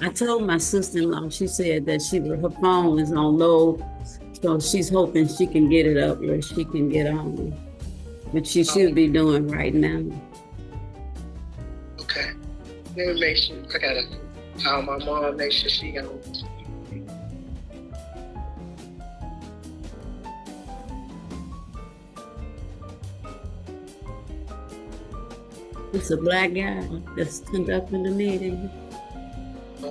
I told my sister-in-law, she said that her phone is on low, so she's hoping she can get it up where she can get on. But she should be doing right now. Okay. Let me make sure. I gotta call my mom, make sure she on. It's a black guy that's conducting the meeting.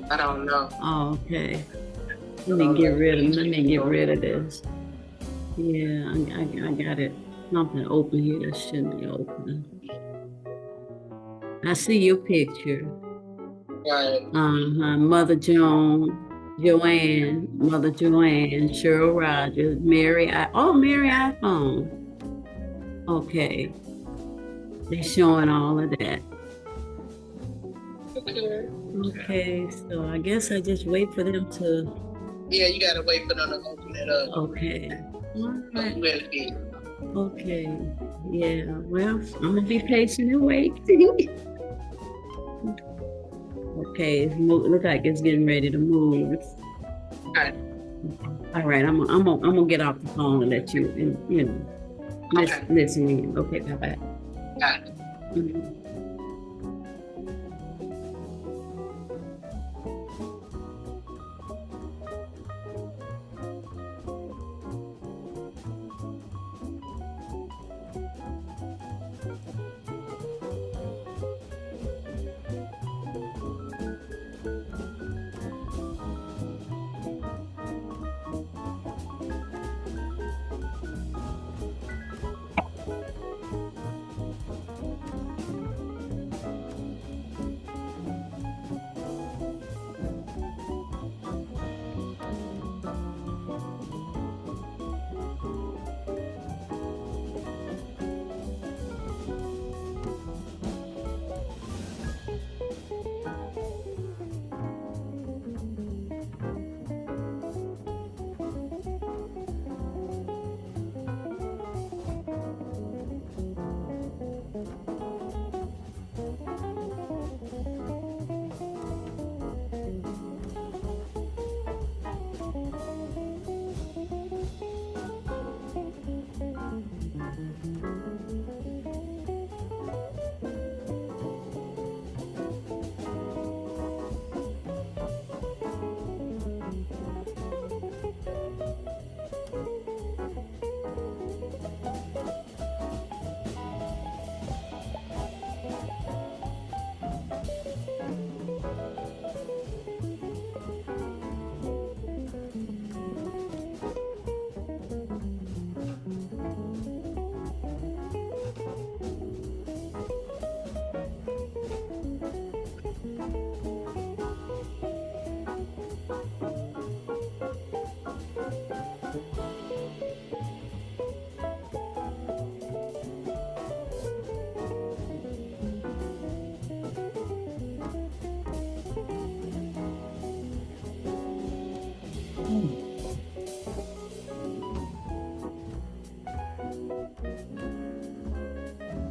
I don't know. Oh, okay. Let me get rid of this. Yeah, I got it. Something open here that shouldn't be open. I see your picture. Right. Mother Joanne, Cheryl Rogers, Mary iPhone. Okay. They're showing all of that. Okay, so I guess I just wait for them to. Yeah, you gotta wait for them to open it up. Okay. All right. Really. Okay. Yeah. Well, I'm gonna be patient and wait. Okay. Looks like it's getting ready to move. All right. All right. I'm gonna get off the phone and let you listen in. Okay. Bye bye. Got it. Mm-hmm.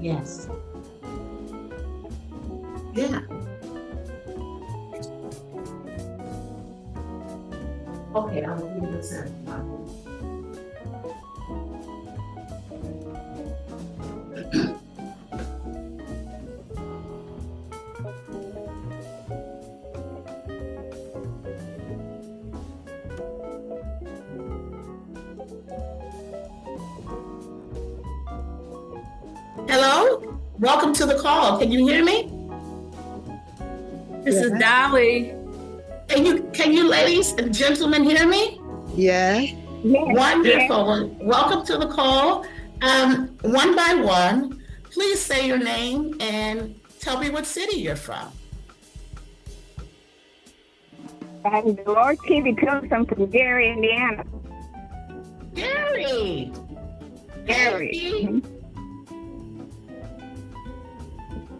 Yes. Yeah. Okay, I'll leave this in. Hello, welcome to the call. Can you hear me? This is Dolly. Can you ladies and gentlemen hear me? Yes. Wonderful. Welcome to the call. One by one, please say your name and tell me what city you're from. I'm Dolores TV Pilson from Gary, Indiana. Gary. Gary.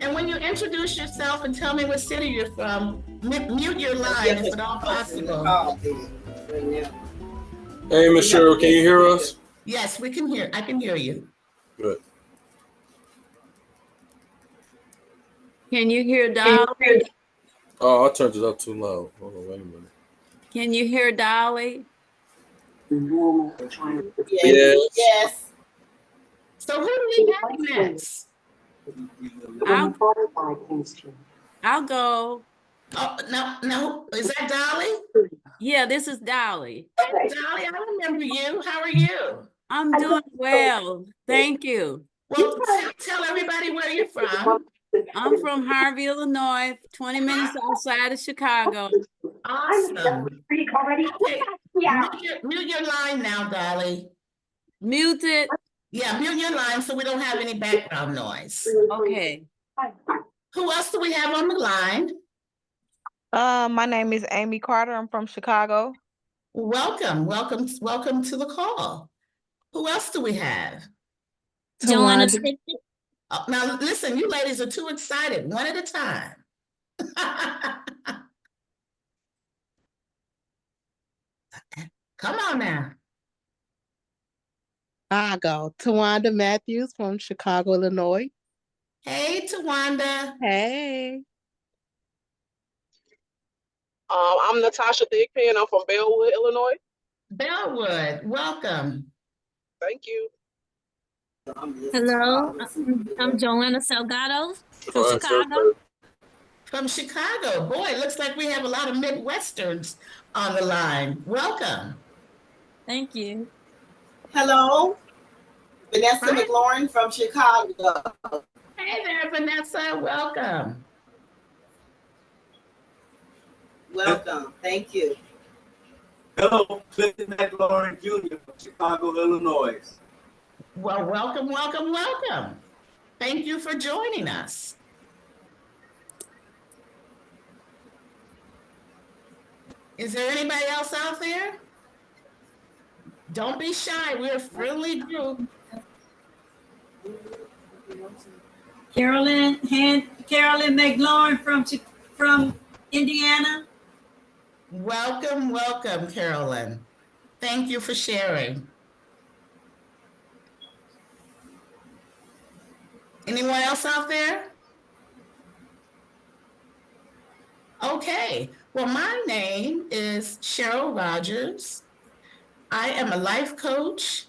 And when you introduce yourself and tell me what city you're from, mute your line if at all possible. Hey, Miss Cheryl, can you hear us? Yes, we can hear. I can hear you. Good. Can you hear Dolly? Oh, I turned it up too loud. Hold on, wait a minute. Can you hear Dolly? Yes. Yes. So who do we have next? I'll go. Oh, no, is that Dolly? Yeah, this is Dolly. Hey, Dolly, I remember you. How are you? I'm doing well. Thank you. Well, tell everybody where you're from. I'm from Harvey, Illinois, 20 minutes outside of Chicago. Awesome. Okay, mute your line now, Dolly. Muted. Yeah, mute your line so we don't have any background noise. Okay. Who else do we have on the line? My name is Amy Carter. I'm from Chicago. Welcome to the call. Who else do we have? Joanna. Oh, now listen, you ladies are too excited. One at a time. Come on now. I go. Twanda Matthews from Chicago, Illinois. Hey, Twanda. Hey. I'm Natasha Thigpen. I'm from Bellwood, Illinois. Bellwood, welcome. Thank you. Hello, I'm Joanna Salgado from Fine, Chicago. From Chicago. Boy, it looks like we have a lot of Midwesterns on the line. Welcome. Thank you. Hello, Vanessa Hi. McLaurin from Chicago. Hey there, Vanessa. Welcome. Welcome. Thank you. Hello, Clinton McLaurin Jr. from Chicago, Illinois. Well, welcome. Thank you for joining us. Is there anybody else out there? Don't be shy. We're a friendly group. Carolyn McLaurin from Indiana. Welcome, Carolyn. Thank you for sharing. Anyone else out there? Okay, well, my name is Cheryl Rogers. I am a life coach,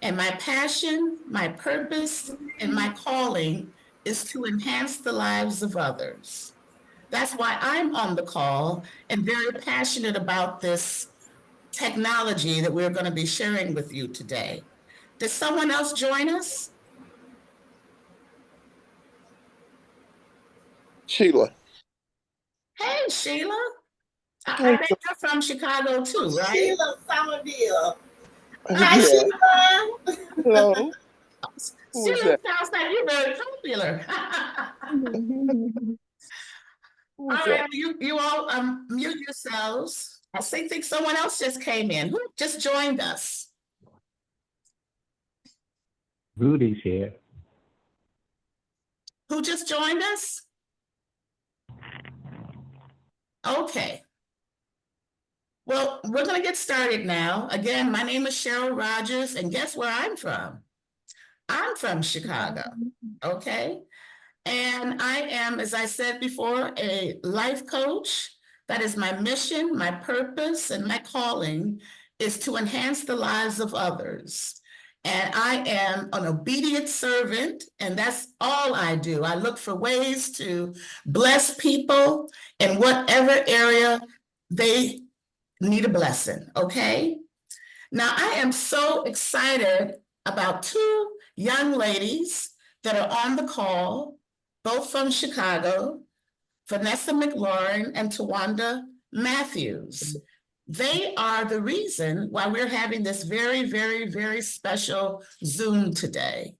and my passion, my purpose, and my calling is to enhance the lives of others. That's why I'm on the call and very passionate about this technology that we're going to be sharing with you today. Does someone else join us? Sheila. Hey, Sheila. I bet you're from Chicago too, right? Sheila Somerville. Hi, Yeah. Sheila. Hello. Sheila sounds like you're very popular. All right, you all mute yourselves. I think someone else just came in. Who just joined us? Rudy's here. Who just joined us? Okay. Well, we're going to get started now. Again, my name is Cheryl Rogers, and guess where I'm from? I'm from Chicago, okay? And I am, as I said before, a life coach. That is my mission, my purpose, and my calling is to enhance the lives of others. And I am an obedient servant, and that's all I do. I look for ways to bless people in whatever area they need a blessing, okay? Now, I am so excited about two young ladies that are on the call, both from Chicago, Vanessa McLaurin and Twanda Matthews. They are the reason why we're having this very, very, very special Zoom today.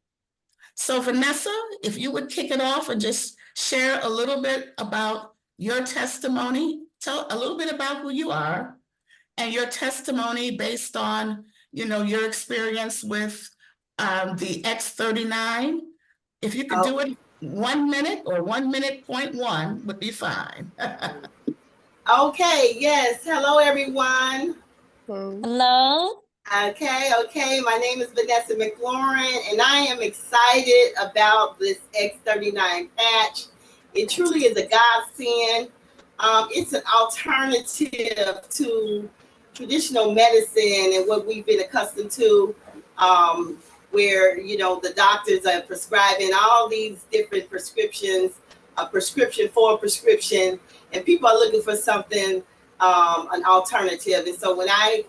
So Vanessa, if you would kick it off and just share a little bit about your testimony, tell a little bit about who you are and your testimony based on, your experience with the X39. If you could do it 1 minute or 1 minute point one would be fine. Okay, yes. Hello, everyone. Hello. Okay. My name is Vanessa McLaurin, and I am excited about this X39 patch. It truly is a godsend. It's an alternative to traditional medicine and what we've been accustomed to, where, you know, the doctors are prescribing all these different prescriptions, a prescription for a prescription, and people are looking for something, an alternative. And so when I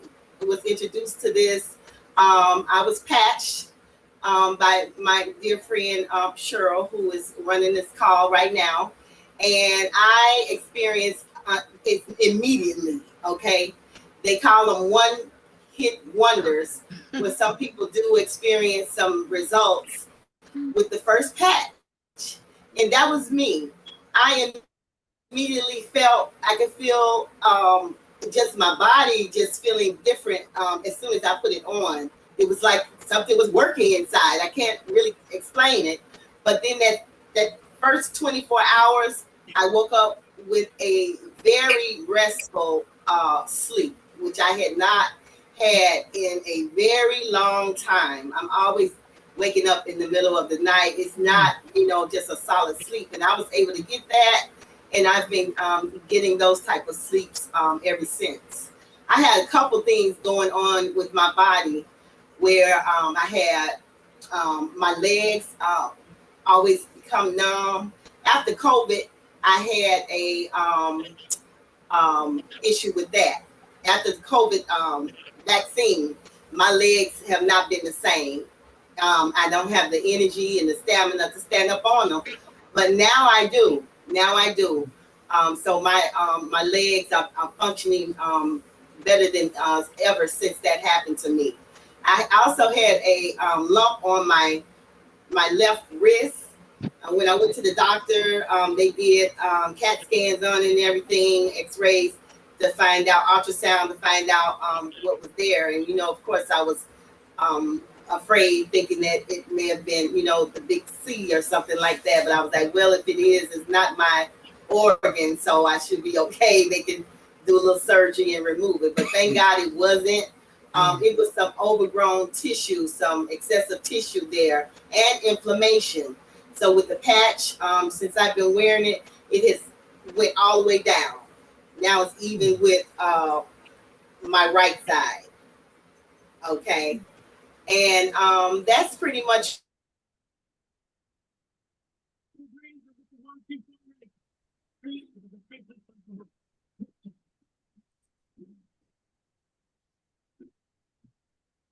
was introduced to this, I was patched by my dear friend Cheryl, who is running this call right now. And I experienced it immediately, okay? They call them one-hit wonders, where some people do experience some results with the first patch. And that was me. I immediately felt, I could feel just my body just feeling different as soon as I put it on. It was like something was working inside. I can't really explain it. But then that first 24 hours, I woke up with a very restful sleep, which I had not had in a very long time. I'm always waking up in the middle of the night. It's not, you know, just a solid sleep. And I was able to get that. And I've been getting those type of sleeps ever since. I had a couple things going on with my body where I had my legs always become numb. After COVID, I had a issue with that. After the COVID vaccine, my legs have not been the same. I don't have the energy and the stamina to stand up on them, but now I do. Now I do. So my legs are functioning better than ever since that happened to me. I also had a lump on my left wrist. When I went to the doctor, they did CAT scans on it and everything, x-rays to find out, ultrasound to find out what was there. And, you know, of course, I was afraid, thinking that it may have been, you know, the big C or something like that. But I was like, well, if it is, it's not my organ, so I should be okay. They can do a little surgery and remove it. But thank God it wasn't. It was some overgrown tissue, some excessive tissue there, and inflammation. So with the patch, since I've been wearing it, it has went all the way down. Now it's even with my right side. Okay. And that's pretty much.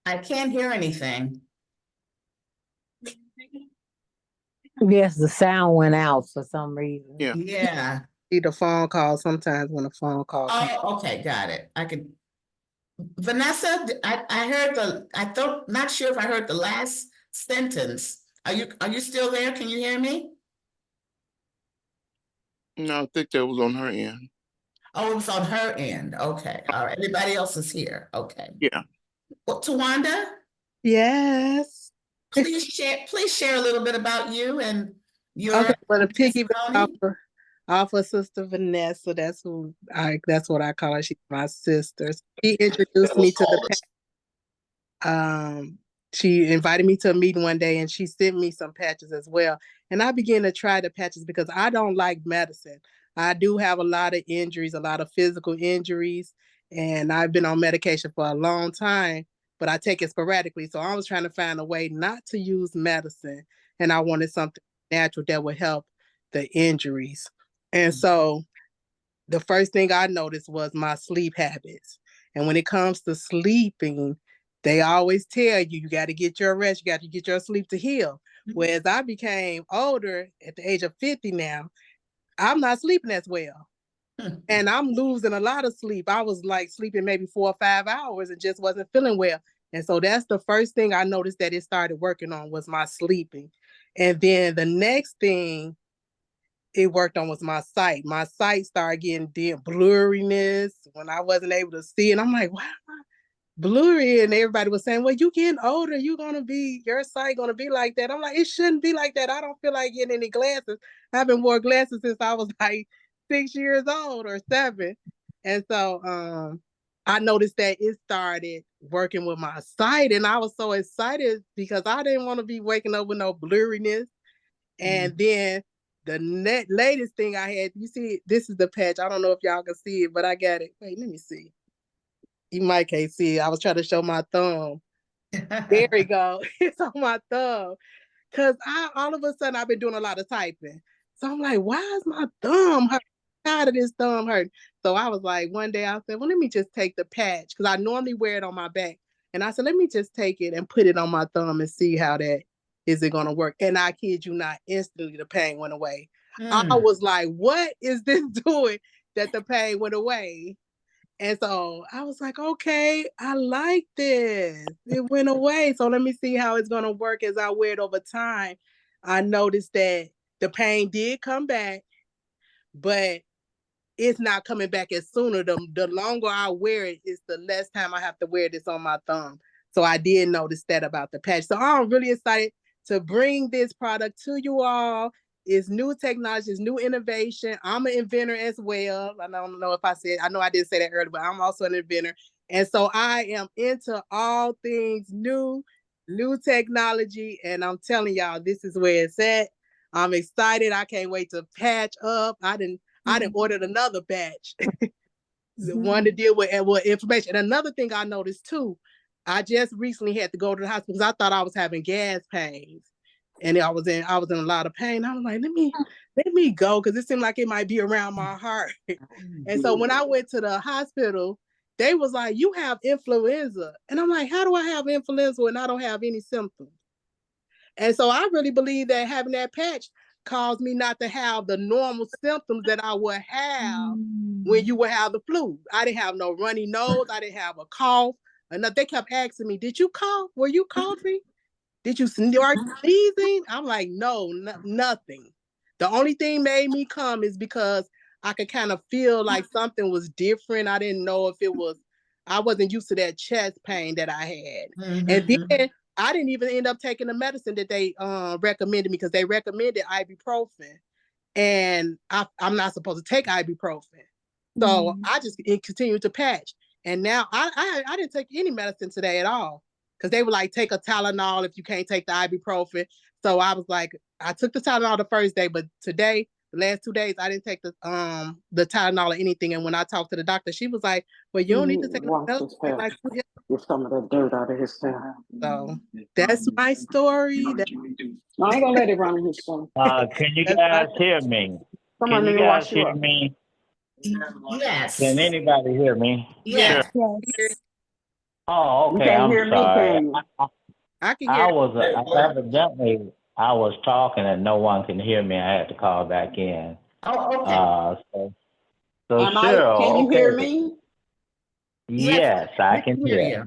I can't hear anything. Yes, the sound went out for some reason. Yeah. See the phone call sometimes when a phone call comes. Oh, okay, got it. I could. Vanessa, I heard not sure if I heard the last sentence. Are you still there? Can you hear me? No, I think that was on her end. Oh, it was on her end. Okay. All right. Everybody else is here. Okay. Yeah. Well, Twanda? Yes. Please share a little bit about you and your okay, well, to piggyback testimony. off of Sister Vanessa, that's what I call her. She's my sister. She introduced me to the she invited me to a meeting one day and she sent me some patches as well. And I began to try the patches because I don't like medicine. I do have a lot of injuries, a lot of physical injuries, and I've been on medication for a long time, but I take it sporadically. So I was trying to find a way not to use medicine, and I wanted something natural that would help the injuries. And so the first thing I noticed was my sleep habits. And when it comes to sleeping, they always tell you, you got to get your rest, you got to get your sleep to heal. Whereas I became older at the age of 50 now, I'm not sleeping as well. And I'm losing a lot of sleep. I was like sleeping maybe 4 or 5 hours and just wasn't feeling well. And so that's the first thing I noticed that it started working on was my sleeping. And then the next thing it worked on was my sight. My sight started getting blurriness when I wasn't able to see. And I'm like, wow, blurry. And everybody was saying, well, you getting older, your sight gonna be like that. I'm like, it shouldn't be like that. I don't feel like getting any glasses. I haven't worn glasses since I was like 6 years old or 7. And so I noticed that it started working with my sight. And I was so excited because I didn't want to be waking up with no blurriness. And then latest thing I had, you see, this is the patch. I don't know if y'all can see it, but I got it. Wait, let me see. You might can't see it. I was trying to show my thumb. There we go. It's on my thumb. Cause all of a sudden I've been doing a lot of typing. So I'm like, why is my thumb hurt? I'm tired of this thumb hurt. So I was like, one day I said, well, let me just take the patch. Cause I normally wear it on my back. And I said, let me just take it and put it on my thumb and see how that is it gonna work. And I kid you not, instantly the pain went away. I was like, what is this doing that the pain went away? And so I was like, okay, I like this. It went away. So let me see how it's going to work as I wear it over time. I noticed that the pain did come back, but it's not coming back as sooner. The longer I wear it, it's the less time I have to wear this on my thumb. So I did notice that about the patch. So I'm really excited to bring this product to you all. It's new technology, it's new innovation. I'm an inventor as well. I don't know if I know I didn't say that earlier, but I'm also an inventor. And so I am into all things new technology. And I'm telling y'all, this is where it's at. I'm excited. I can't wait to patch up. I didn't ordered another batch. The one to deal with information. And another thing I noticed too, I just recently had to go to the hospital because I thought I was having gas pains. And I was in a lot of pain. I was like, let me go because it seemed like it might be around my heart. And so when I went to the hospital, they was like, you have influenza. And I'm like, how do I have influenza when I don't have any symptoms? And so I really believe that having that patch caused me not to have the normal symptoms that I would have when you would have the flu. I didn't have no runny nose. I didn't have a cough. And they kept asking me, did you cough? Were you coughing? Did you sneezing? I'm like, no, nothing. The only thing made me come is because I could kind of feel like something was different. I didn't know if I wasn't used to that chest pain that I had. And then I didn't even end up taking the medicine that they recommended me because they recommended ibuprofen. And I'm not supposed to take ibuprofen. So I just continued to patch. And now I didn't take any medicine today at all. Because they were like, take a Tylenol if you can't take the ibuprofen. So I was like, I took the Tylenol the first day, but today, the last 2 days, I didn't take the Tylenol or anything. And when I talked to the doctor, she was like, well, you don't need to take medicine. Like, get some of the dirt out of his tail. So that's my story. I ain't gonna let it run in his son. Can you guys hear me? Can you guys hear me? Yes. Can anybody hear me? Yes. Sure. Oh, okay. I'm sorry. I can hear. Evidently, I was talking and no one can hear me. I had to call back in. Oh, okay. So Cheryl, can you hear me? Yes, I can hear you.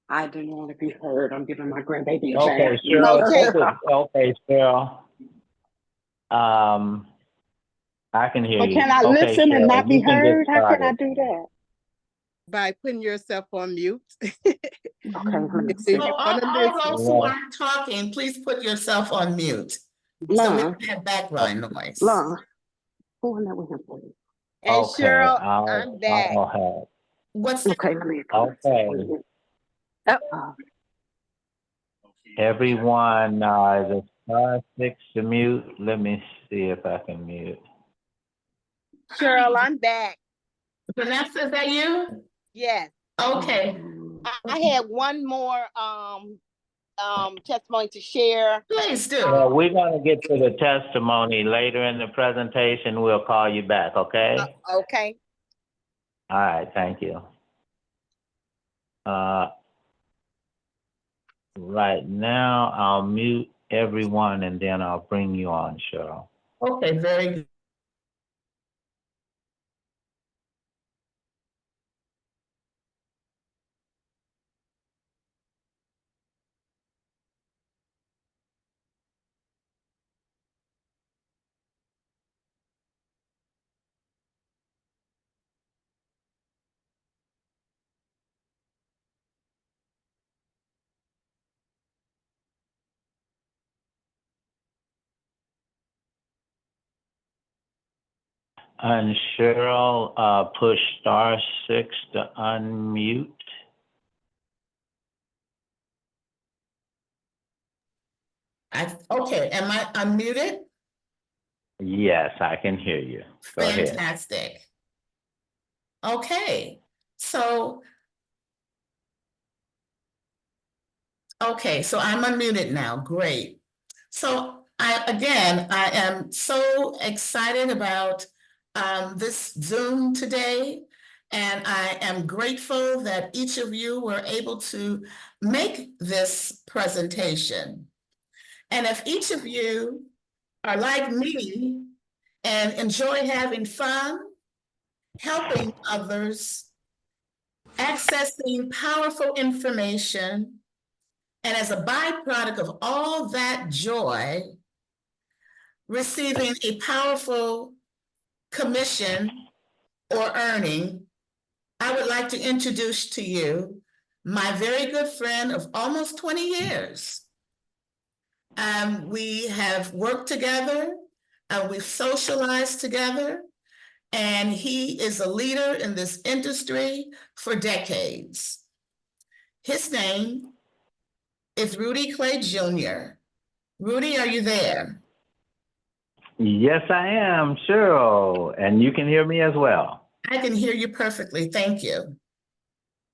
I didn't want to be heard. I'm giving my grandbaby a Okay, bath. Cheryl. Okay, Cheryl. I can hear but you. Can I listen Cheryl, and not be heard? How can I started. do that? By putting yourself on mute. Okay. So all those who aren't talking, please put yourself on mute. So we don't have background noise. Who in that with him for you? And Okay, Cheryl, I'm back. I'll have. What's okay? Let me. Okay. Everyone, is *6 to mute? Let me see if I can mute. Cheryl, I'm back. Vanessa, is that you? Yes. Okay. I had one more testimony to share. Please do. Well, we're going to get to the testimony later in the presentation. We'll call you back, okay? Okay. All right, thank you. Right now, I'll mute everyone and then I'll bring you on, Cheryl. Okay, very good. And Cheryl, push *6 to unmute. Okay, am I unmuted? Yes, I can hear you. Go ahead. Fantastic. Okay, so I'm unmuted now. Great. So I am so excited about this Zoom today, and I am grateful that each of you were able to make this presentation. And if each of you are like me and enjoy having fun, helping others, accessing powerful information, and as a byproduct of all that joy, receiving a powerful commission or earning, I would like to introduce to you my very good friend of almost 20 years. We have worked together, we've socialized together, and he is a leader in this industry for decades. His name is Rudy Clay Jr. Rudy, are you there? Yes, I am, Cheryl, and you can hear me as well. I can hear you perfectly. Thank you.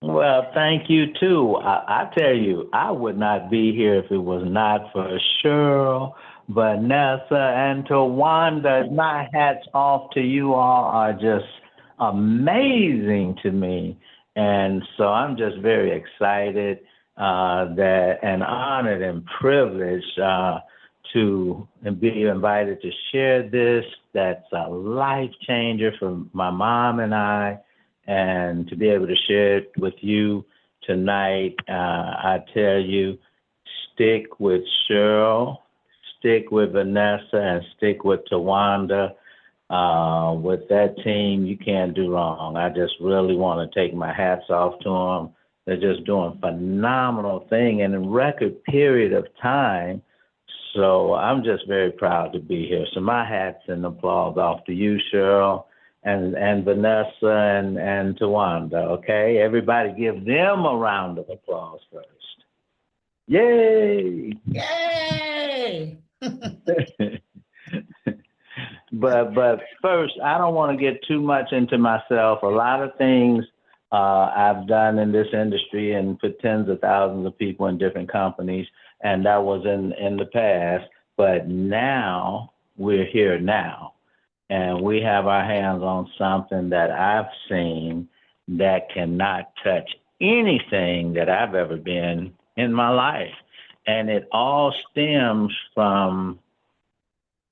Well, thank you too. I tell you, I would not be here if it was not for Cheryl, Vanessa, and Twanda. My hats off to you all are just amazing to me. And so I'm just very excited and honored and privileged to be invited to share this. That's a life changer for my mom and I. And to be able to share it with you tonight, I tell you, stick with Cheryl, stick with Vanessa, and stick with Twanda. With that team, you can't do wrong. I just really want to take my hats off to them. They're just doing a phenomenal thing in a record period of time. So I'm just very proud to be here. So my hats and applause off to you, Cheryl, and Vanessa and Twanda, okay? Everybody give them a round of applause first. Yay! Yay! But first, I don't want to get too much into myself. A lot of things I've done in this industry and put tens of thousands of people in different companies, and that was in the past. But now, we're here now. And we have our hands on something that I've seen that cannot touch anything that I've ever been in my life. And it all stems from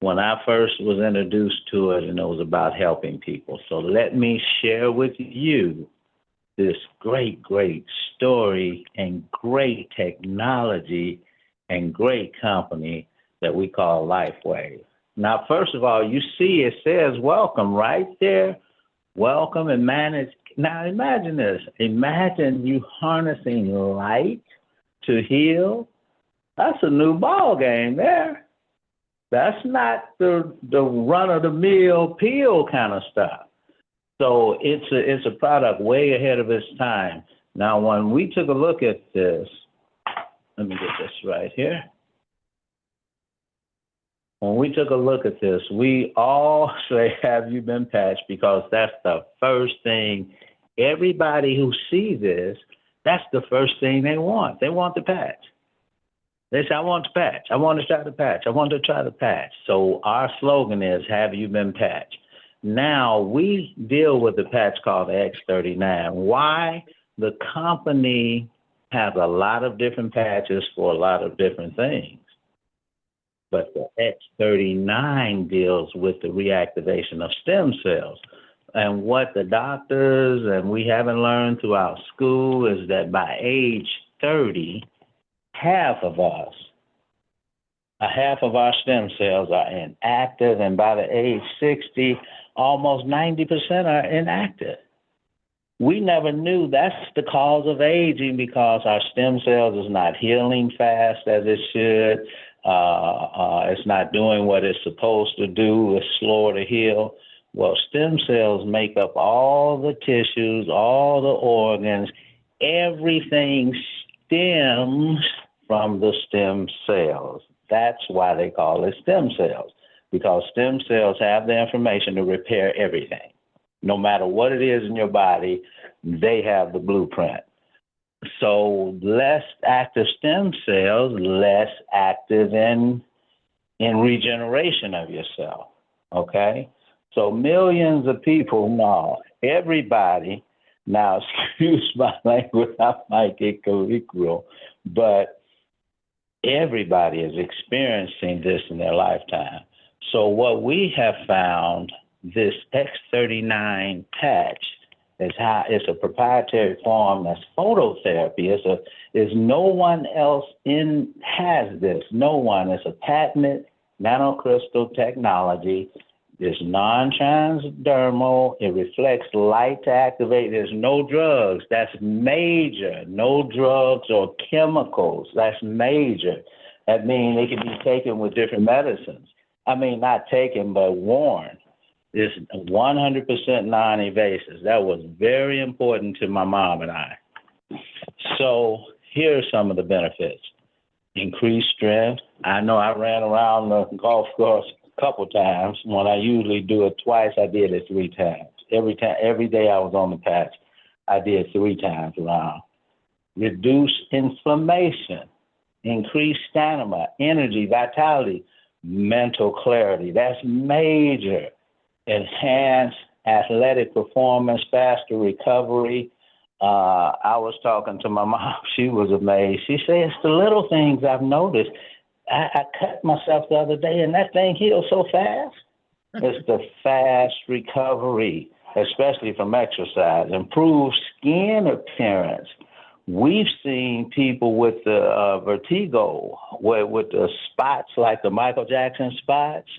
when I first was introduced to it, and it was about helping people. So let me share with you this great, great story and great technology and great company that we call LIFEWAVE. Now, first of all, you see it says welcome right there. Welcome and manage. Now, imagine this. Imagine you harnessing light to heal. That's a new ball game there. That's not the run-of-the-mill pill kind of stuff. So it's a product way ahead of its time. Now, when we took a look at this, let me get this right here. When we took a look at this, we all say, have you been patched? Because that's the first thing. Everybody who sees this, that's the first thing they want. They want the patch. They say, I want the patch. I want to try the patch. I want to try the patch. So our slogan is, have you been patched? Now, we deal with the patch called the X39. Why? The company has a lot of different patches for a lot of different things. But the X39 deals with the reactivation of stem cells. And what the doctors and we haven't learned throughout school is that by age 30, half of our stem cells are inactive, and by the age 60, almost 90% are inactive. We never knew that's the cause of aging because our stem cells is not healing fast as it should. It's not doing what it's supposed to do. It's slower to heal. Well, stem cells make up all the tissues, all the organs. Everything stems from the stem cells. That's why they call it stem cells. because stem cells have the information to repair everything. No matter what it is in your body, they have the blueprint. So less active stem cells, less active in regeneration of yourself, okay? So millions of people, no, everybody, now excuse my language, I might get colloquial, but everybody is experiencing this in their lifetime. So what we have found, this X39 patch, it's a proprietary form that's phototherapy. Is no one else has this. No one. It's a patented nanocrystal technology. It's non-transdermal. It reflects light to activate. There's no drugs. That's major. No drugs or chemicals. That's major. That means they can be taken with different medicines. I mean, not taken, but worn. It's 100% non-invasive. That was very important to my mom and I. So here are some of the benefits. Increased strength. I know I ran around the golf course a couple times. When I usually do it twice, I did it 3 times. Every day I was on the patch, I did 3 times around. Reduce inflammation. Increase stamina, energy, vitality, mental clarity. That's major. Enhance athletic performance, faster recovery. I was talking to my mom. She was amazed. She said, it's the little things I've noticed. I cut myself the other day, and that thing healed so fast. It's the fast recovery, especially from exercise. Improved skin appearance. We've seen people with the vertigo, with the spots like the Michael Jackson spots.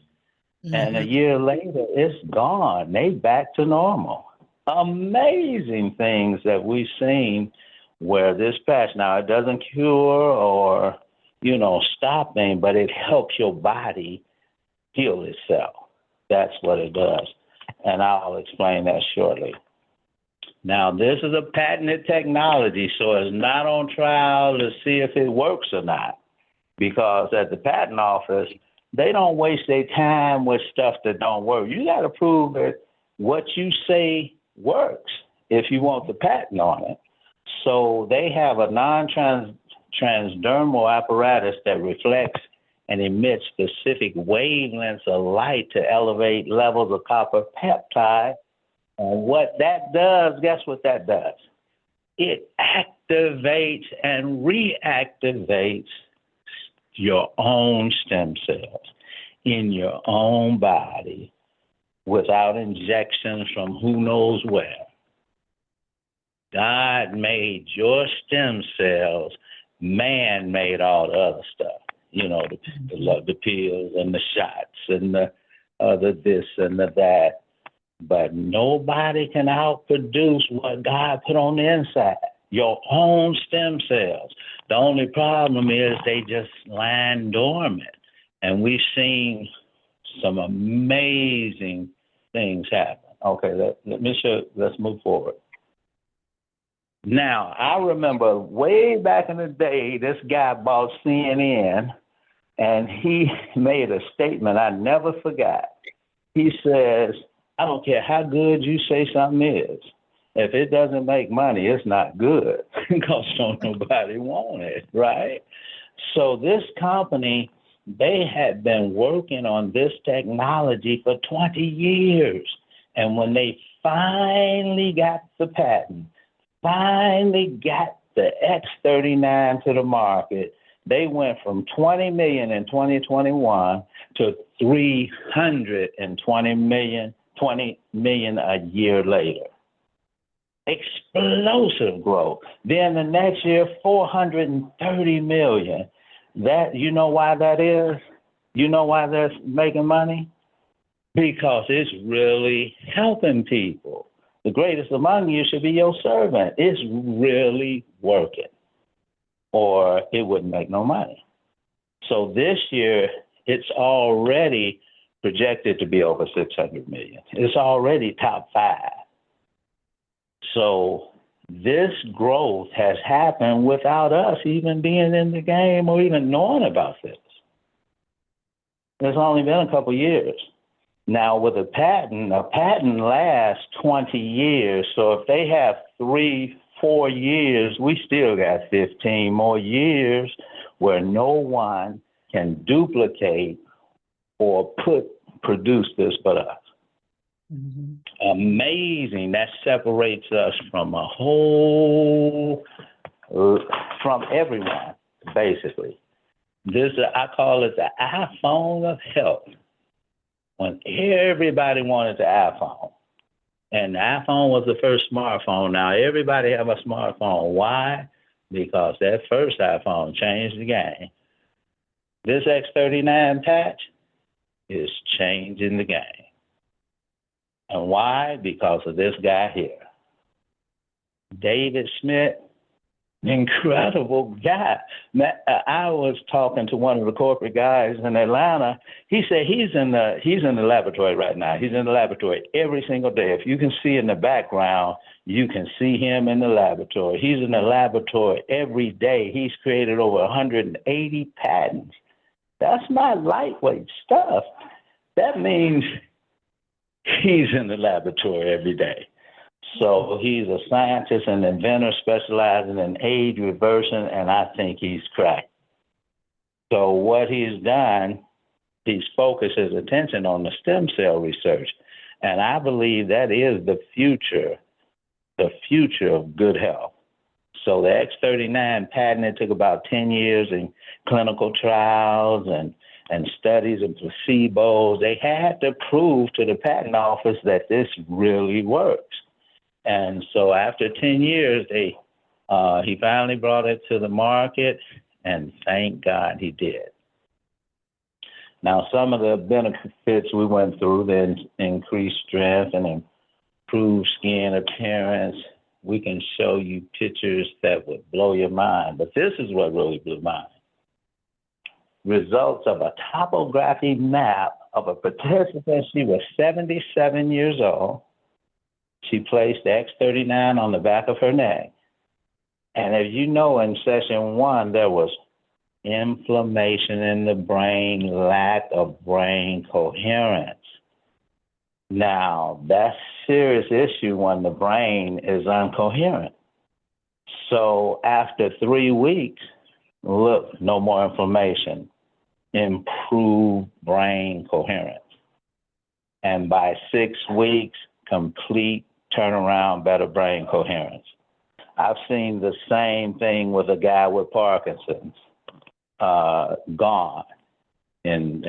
And a year later, it's gone. They back to normal. Amazing things that we've seen where this patch, now it doesn't cure or, stop things, but it helps your body heal itself. That's what it does. And I'll explain that shortly. Now, this is a patented technology, so it's not on trial to see if it works or not. Because at the patent office, they don't waste their time with stuff that don't work. You got to prove that what you say works if you want the patent on it. So they have a non-transdermal apparatus that reflects and emits specific wavelengths of light to elevate levels of copper peptide. And what that does, guess what that does? It activates and reactivates your own stem cells in your own body without injections from who knows where. God made your stem cells, man made all the other stuff, the pills and the shots and the this and the that. But nobody can outproduce what God put on the inside, your own stem cells. The only problem is they just lying dormant. And we've seen some amazing things happen. Okay, let me show, let's move forward. Now, I remember way back in the day, this guy bought CNN, and he made a statement I never forgot. He says, I don't care how good you say something is. If it doesn't make money, it's not good because don't nobody want it, right? So this company, they had been working on this technology for 20 years. And when they finally got the patent, finally got the X39 to the market, they went from 20 million in 2021 to 320 million a year later. Explosive growth. Then the next year, 430 million. That, you know why that is? You know why they're making money? Because it's really helping people. The greatest among you should be your servant. It's really working, or it wouldn't make no money. So this year, it's already projected to be over 600 million. It's already top 5. So this growth has happened without us even being in the game or even knowing about this. It's only been a couple years. Now, with a patent lasts 20 years. So if they have 3-4 years, we still got 15 more years where no one can duplicate or produce this but us. Amazing. That separates us from from everyone, basically. This, I call it the iPhone of health. When everybody wanted the iPhone, and the iPhone was the first smartphone. Now everybody have a smartphone. Why? Because that first iPhone changed the game. This X39 patch is changing the game. And why? Because of this guy here. David Smith, incredible guy. I was talking to one of the corporate guys in Atlanta. He said he's in the laboratory right now. He's in the laboratory every single day. If you can see in the background, you can see him in the laboratory. He's in the laboratory every day. He's created over 180 patents. That's not lightweight stuff. That means he's in the laboratory every day. So he's a scientist and inventor specializing in age reversion, and I think he's cracked. So what he's done, he's focused his attention on the stem cell research. And I believe that is the future of good health. So the X39 patent, it took about 10 years in clinical trials and studies and placebos. They had to prove to the patent office that this really works. And so after 10 years, he finally brought it to the market, and thank God he did. Now, some of the benefits we went through, the increased strength and improved skin appearance, we can show you pictures that would blow your mind. But this is what really blew mine. Results of a topography map of a participant. She was 77 years old. She placed the X39 on the back of her neck. And as you know, in session 1, there was inflammation in the brain, lack of brain coherence. Now, that's a serious issue when the brain is incoherent. So after 3 weeks, look, no more inflammation, improved brain coherence. And by 6 weeks, complete turnaround, better brain coherence. I've seen the same thing with a guy with Parkinson's, gone. And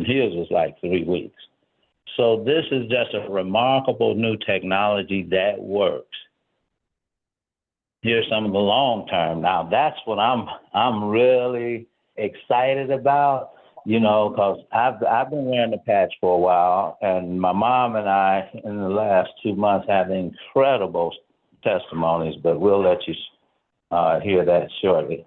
his was like 3 weeks. So this is just a remarkable new technology that works. Here's some of the long term. Now that's what I'm really excited about, you know, because I've been wearing the patch for a while, and my mom and I in the last 2 months have incredible testimonies, but we'll let you hear that shortly.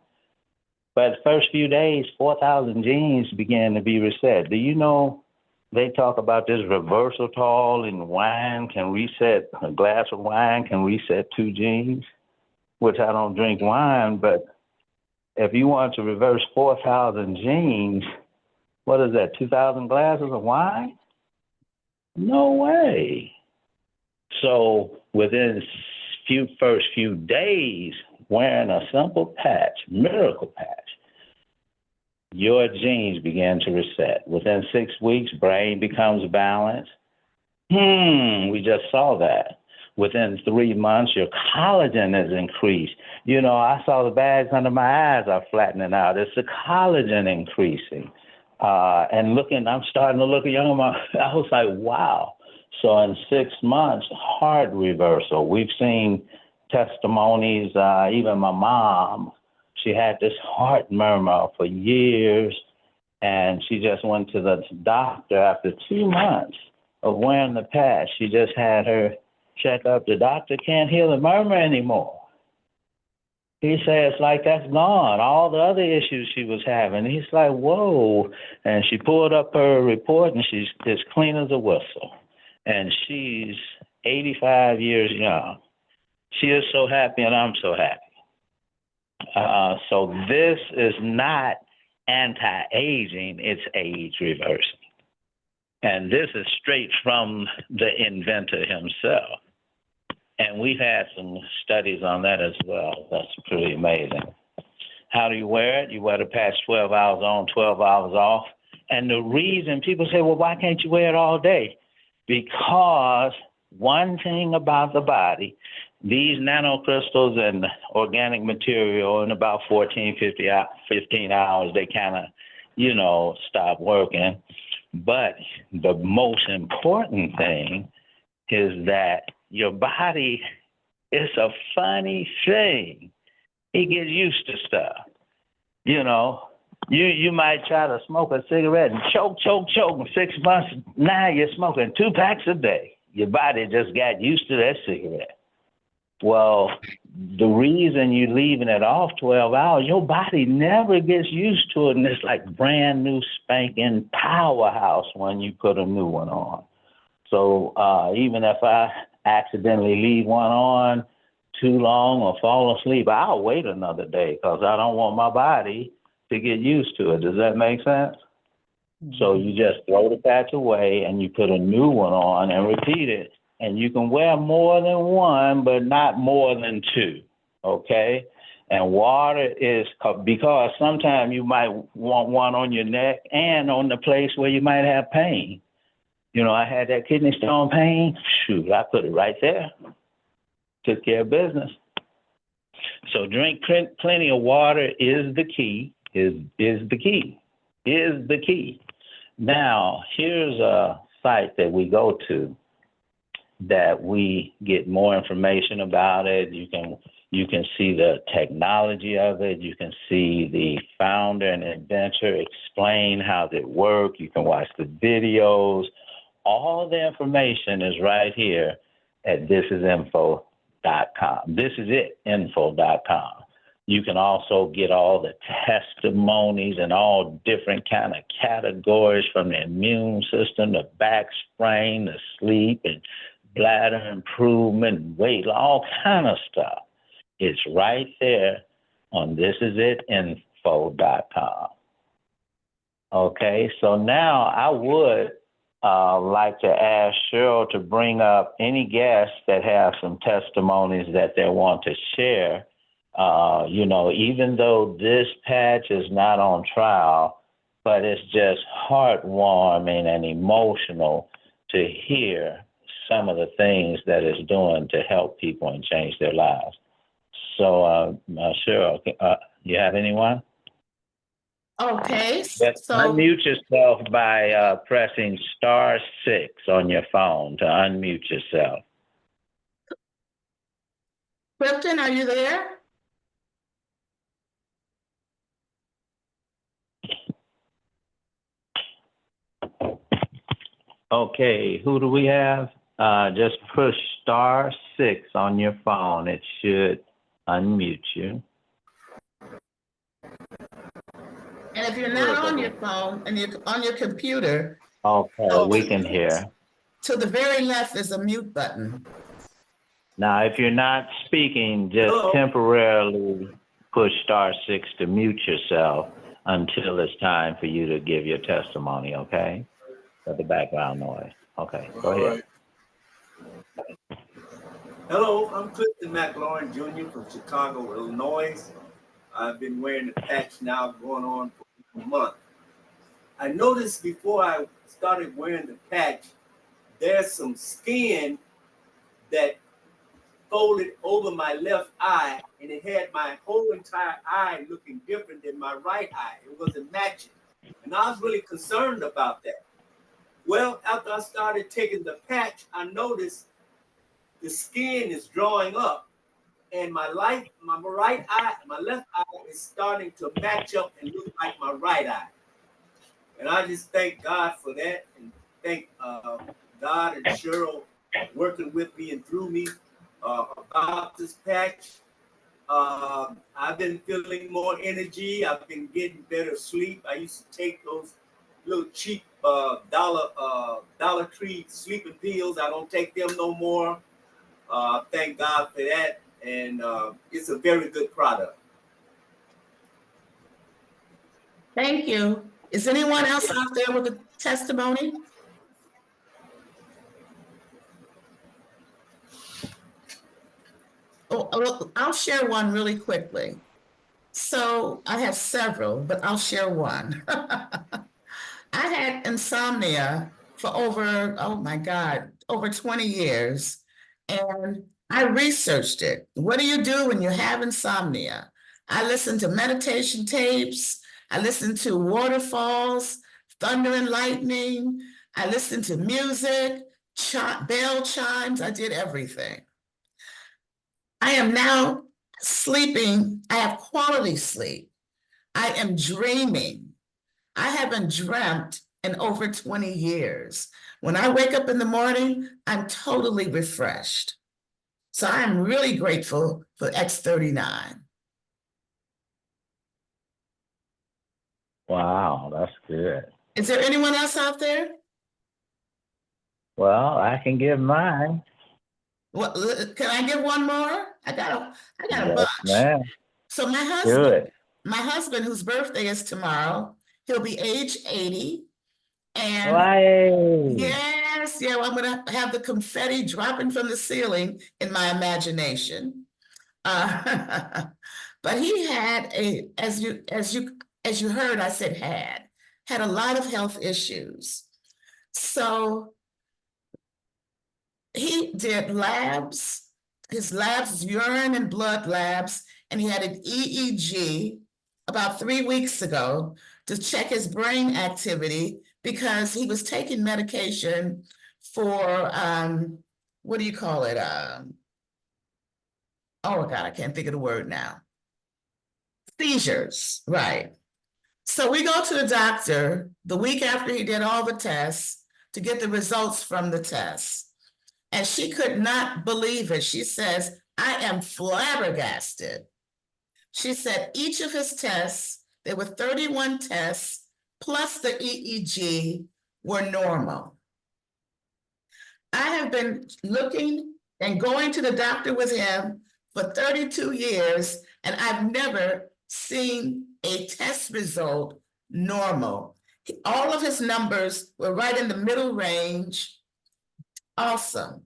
But the first few days, 4,000 genes began to be reset. Do you know they talk about this reversatile in wine can reset, a glass of wine can reset 2 genes, which I don't drink wine, but if you want to reverse 4,000 genes, what is that, 2,000 glasses of wine? No way. So within first few days, wearing a simple patch, miracle patch, your genes begin to reset. Within 6 weeks, brain becomes balanced. We just saw that. Within 3 months, your collagen is increased. You know, I saw the bags under my eyes are flattening out. It's the collagen increasing. And I'm starting to look young. I was like, wow. So in 6 months, heart reversal. We've seen testimonies, even my mom, she had this heart murmur for years, and she just went to the doctor after 2 months of wearing the patch. She just had her check up. The doctor can't hear the murmur anymore. He said, it's like that's gone. All the other issues she was having. He's like, whoa. And she pulled up her report, and she's as clean as a whistle. And she's 85 years young. She is so happy, and I'm so happy. So this is not anti-aging, it's age reversing. And this is straight from the inventor himself. And we've had some studies on that as well. That's pretty amazing. How do you wear it? You wear the patch 12 hours on, 12 hours off. And the reason people say, well, why can't you wear it all day? Because one thing about the body, these nanocrystals and organic material in about 15 hours, they kind of, stop working. But the most important thing is that your body is a funny thing. It gets used to stuff. You might try to smoke a cigarette and choke. In 6 months, now you're smoking 2 packs a day. Your body just got used to that cigarette. Well, the reason you're leaving it off 12 hours, your body never gets used to it, and it's like brand new spanking powerhouse when you put a new one on. So even if I accidentally leave one on too long or fall asleep, I'll wait another day because I don't want my body to get used to it. Does that make sense? Mm-hmm. So you just throw the patch away and you put a new one on and repeat it. And you can wear more than one, but not more than 2, okay? And water is, because sometimes you might want one on your neck and on the place where you might have pain. I had that kidney stone pain. Shoot, I put it right there. Took care of business. So drink plenty of water is the key, is the key. Now, here's a site that we go to that we get more information about it. You can see the technology of it. You can see the founder and inventor explain how they work. You can watch the videos. All the information is right here at thisisinfo.com. Thisitinfo.com. You can also get all the testimonies and all different kind of categories from the immune system, the back sprain, the sleep, and bladder improvement, weight, all kind of stuff. It's right there on thisitinfo.com. Okay, so now I would like to ask Cheryl to bring up any guests that have some testimonies that they want to share. Even though this patch is not on trial, but it's just heartwarming and emotional to hear some of the things that it's doing to help people and change their lives. So, Cheryl, you have anyone? Okay. Just unmute yourself by pressing *6 on your phone to unmute yourself. Clifton, are you there? Okay, who do we have? Just push *6 on your phone. It should unmute you. And if you're not on your phone and you're on your computer, okay, we can hear. To the very left is a mute button. Now, if you're not speaking, just temporarily push *6 to mute yourself until it's time for you to give your testimony, okay? For the background noise. Okay, go ahead. Right. Hello, I'm Clifton McLaurin Jr. from Chicago, Illinois. I've been wearing the patch now going on for a month. I noticed before I started wearing the patch, there's some skin that folded over my left eye, and it had my whole entire eye looking different than my right eye. It wasn't matching. And I was really concerned about that. Well, after I started taking the patch, I noticed the skin is drawing up, and my right eye, my left eye is starting to match up and look like my right eye. And I just thank God for that, and thank God and Cheryl working with me and through me about this patch. I've been feeling more energy. I've been getting better sleep. I used to take those little cheap Dollar Tree sleeping pills. I don't take them no more. Thank God for that. And it's a very good product. Thank you. Is anyone else out there with a testimony? Oh, I'll share one really quickly. So I have several, but I'll share one. I had insomnia for over, oh my God, over 20 years. And I researched it. What do you do when you have insomnia? I listened to meditation tapes. I listened to waterfalls, thunder and lightning. I listened to music, bell chimes. I did everything. I am now sleeping. I have quality sleep. I am dreaming. I haven't dreamt in over 20 years. When I wake up in the morning, I'm totally refreshed. So I'm really grateful for X39. Wow, that's good. Is there anyone else out there? Well, I can give mine. What, can I give one more? I got a Yes, bunch. ma'am. So Good. my husband, whose birthday is tomorrow, he'll be age 80. And Right. yes, yeah, well, I'm gonna have the confetti dropping from the ceiling in my imagination. But he had as you heard, I said had a lot of health issues. So he did labs, his labs, urine and blood labs, and he had an EEG about 3 weeks ago to check his brain activity because he was taking medication for, what do you call it? Oh God, I can't think of the word now. Seizures, right. So we go to the doctor the week after he did all the tests to get the results from the tests. And she could not believe it. She says, I am flabbergasted. She said each of his tests, there were 31 tests, plus the EEG, were normal. I have been looking and going to the doctor with him for 32 years, and I've never seen a test result normal. All of his numbers were right in the middle range. Awesome.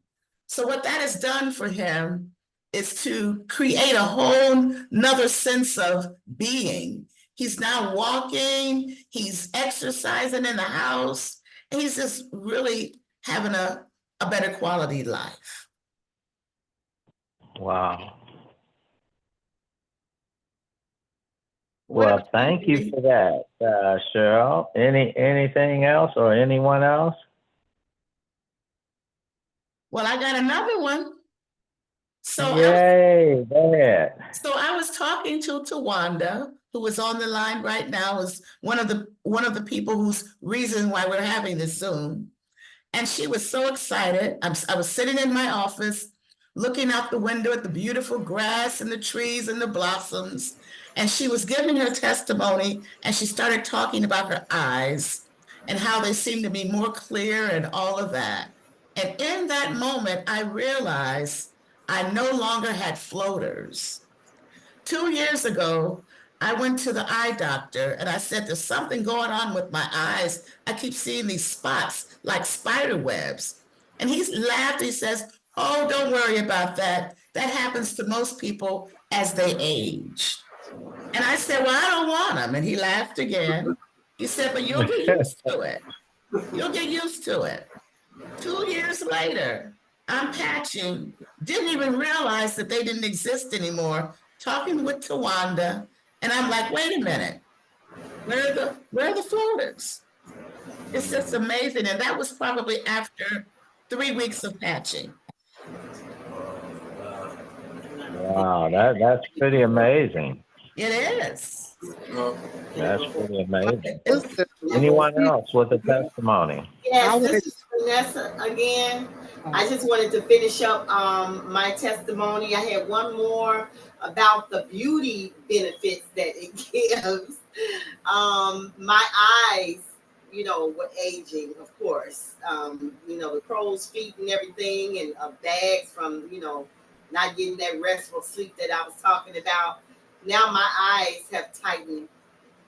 So what that has done for him is to create a whole nother sense of being. He's now walking, he's exercising in the house, and he's just really having a better quality life. Wow. Well, thank you for that, Cheryl. Anything else or anyone else? Well, I got another one. So Yay, go ahead. So I was talking to Twanda, who is on the line right now, is one of the people whose reason why we're having this Zoom. And she was so excited. I was sitting in my office, looking out the window at the beautiful grass and the trees and the blossoms. And she was giving her testimony, and she started talking about her eyes and how they seem to be more clear and all of that. And in that moment, I realized I no longer had floaters. 2 years ago, I went to the eye doctor and I said, there's something going on with my eyes. I keep seeing these spots like spider webs. And he laughed. He says, oh, don't worry about that. That happens to most people as they age. And I said, well, I don't want them. And he laughed again. He said, but you'll get used to it. You'll get used to it. 2 years later, I'm patching, didn't even realize that they didn't exist anymore, talking with Twanda, and I'm like, wait a minute, where are the floaters? It's just amazing. And that was probably after 3 weeks of patching. Wow, that's pretty amazing. It is. That's pretty amazing. Anyone else with a testimony? Yes, this is Vanessa again. I just wanted to finish up my testimony. I had one more about the beauty benefits that it gives. My eyes, were aging, of course. The crow's feet and everything, and bags from, not getting that restful sleep that I was talking about. Now my eyes have tightened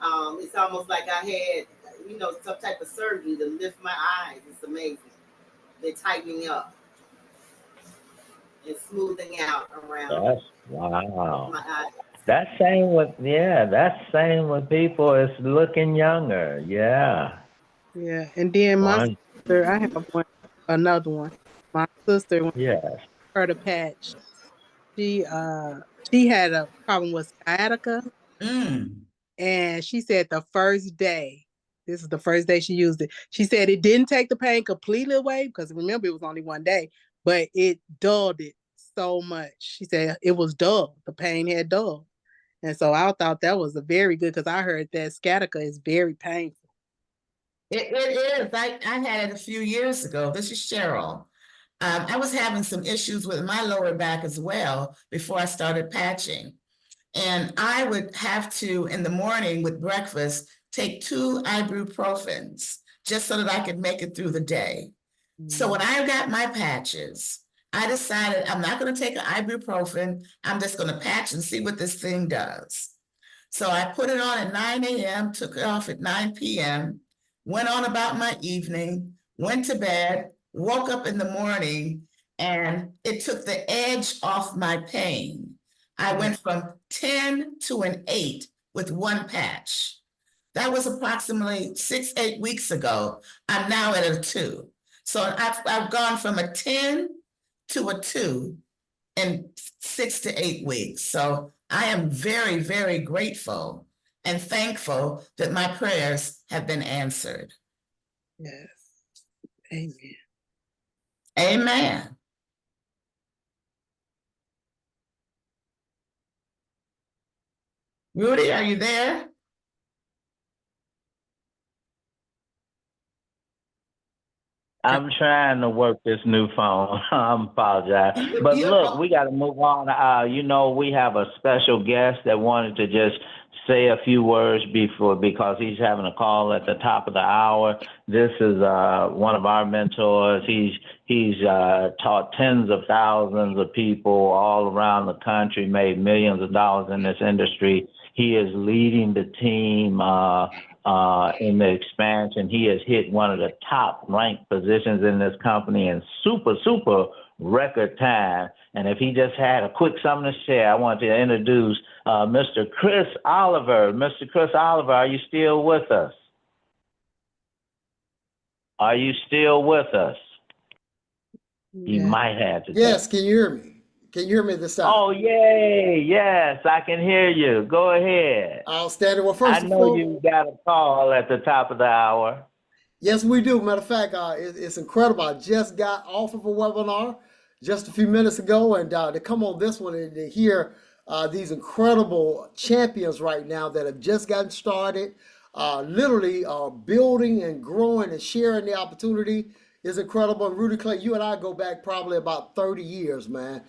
It's almost like I had, some type of surgery to lift my eyes. It's amazing. They're tightening up and smoothing out around That's wow. my eyes. That's same with people. It's looking younger. Yeah. Yeah. And then my sister, I have another one. My sister, when Yes. her to patch, she had a problem with sciatica. And she said the first day, this is the first day she used it. She said it didn't take the pain completely away, because remember, it was only one day, but it dulled it so much. She said it was dull. The pain had dulled. And so I thought that was a very good, because I heard that sciatica is very painful. It is. I had it a few years ago. This is Cheryl. I was having some issues with my lower back as well before I started patching. And I would have to, in the morning with breakfast, take 2 ibuprofens just so that I could make it through the day. So when I got my patches, I decided I'm not going to take an ibuprofen. I'm just going to patch and see what this thing does. So I put it on at 9 a.m., took it off at 9 p.m., went on about my evening, went to bed, woke up in the morning, and it took the edge off my pain. I went from 10 to an 8 with one patch. That was approximately 6-8 weeks ago. I'm now at a 2. So I've gone from a 10 to a 2 in 6 to 8 weeks. So I am very, very grateful and thankful that my prayers have been answered. Yes. Amen. Amen. Rudy, are you there? I'm trying to work this new phone. I apologize. But look, we got to move on. We have a special guest that wanted to just say a few words because he's having a call at the top of the hour. This is one of our mentors. He's taught tens of thousands of people all around the country, made millions of dollars in this industry. He is leading the team in the expansion. He has hit one of the top ranked positions in this company in super record time. And if he just had a quick something to share, I want to introduce Mr. Chris Oliver. Mr. Chris Oliver, are you still with us? Are you still with us? He might have to. Yes, can you hear me? Can you hear me this time? Oh, yay. Yes, I can hear you. Go ahead. Outstanding. Well, first I know you got a call at the top of the hour. Yes, we do. Matter of fact, it's incredible. I just got off of a webinar just a few minutes ago, and to come on this one and to hear these incredible champions right now that have just gotten started, literally building and growing and sharing the opportunity is incredible. And Rudy Clay, you and I go back probably about 30 years, man.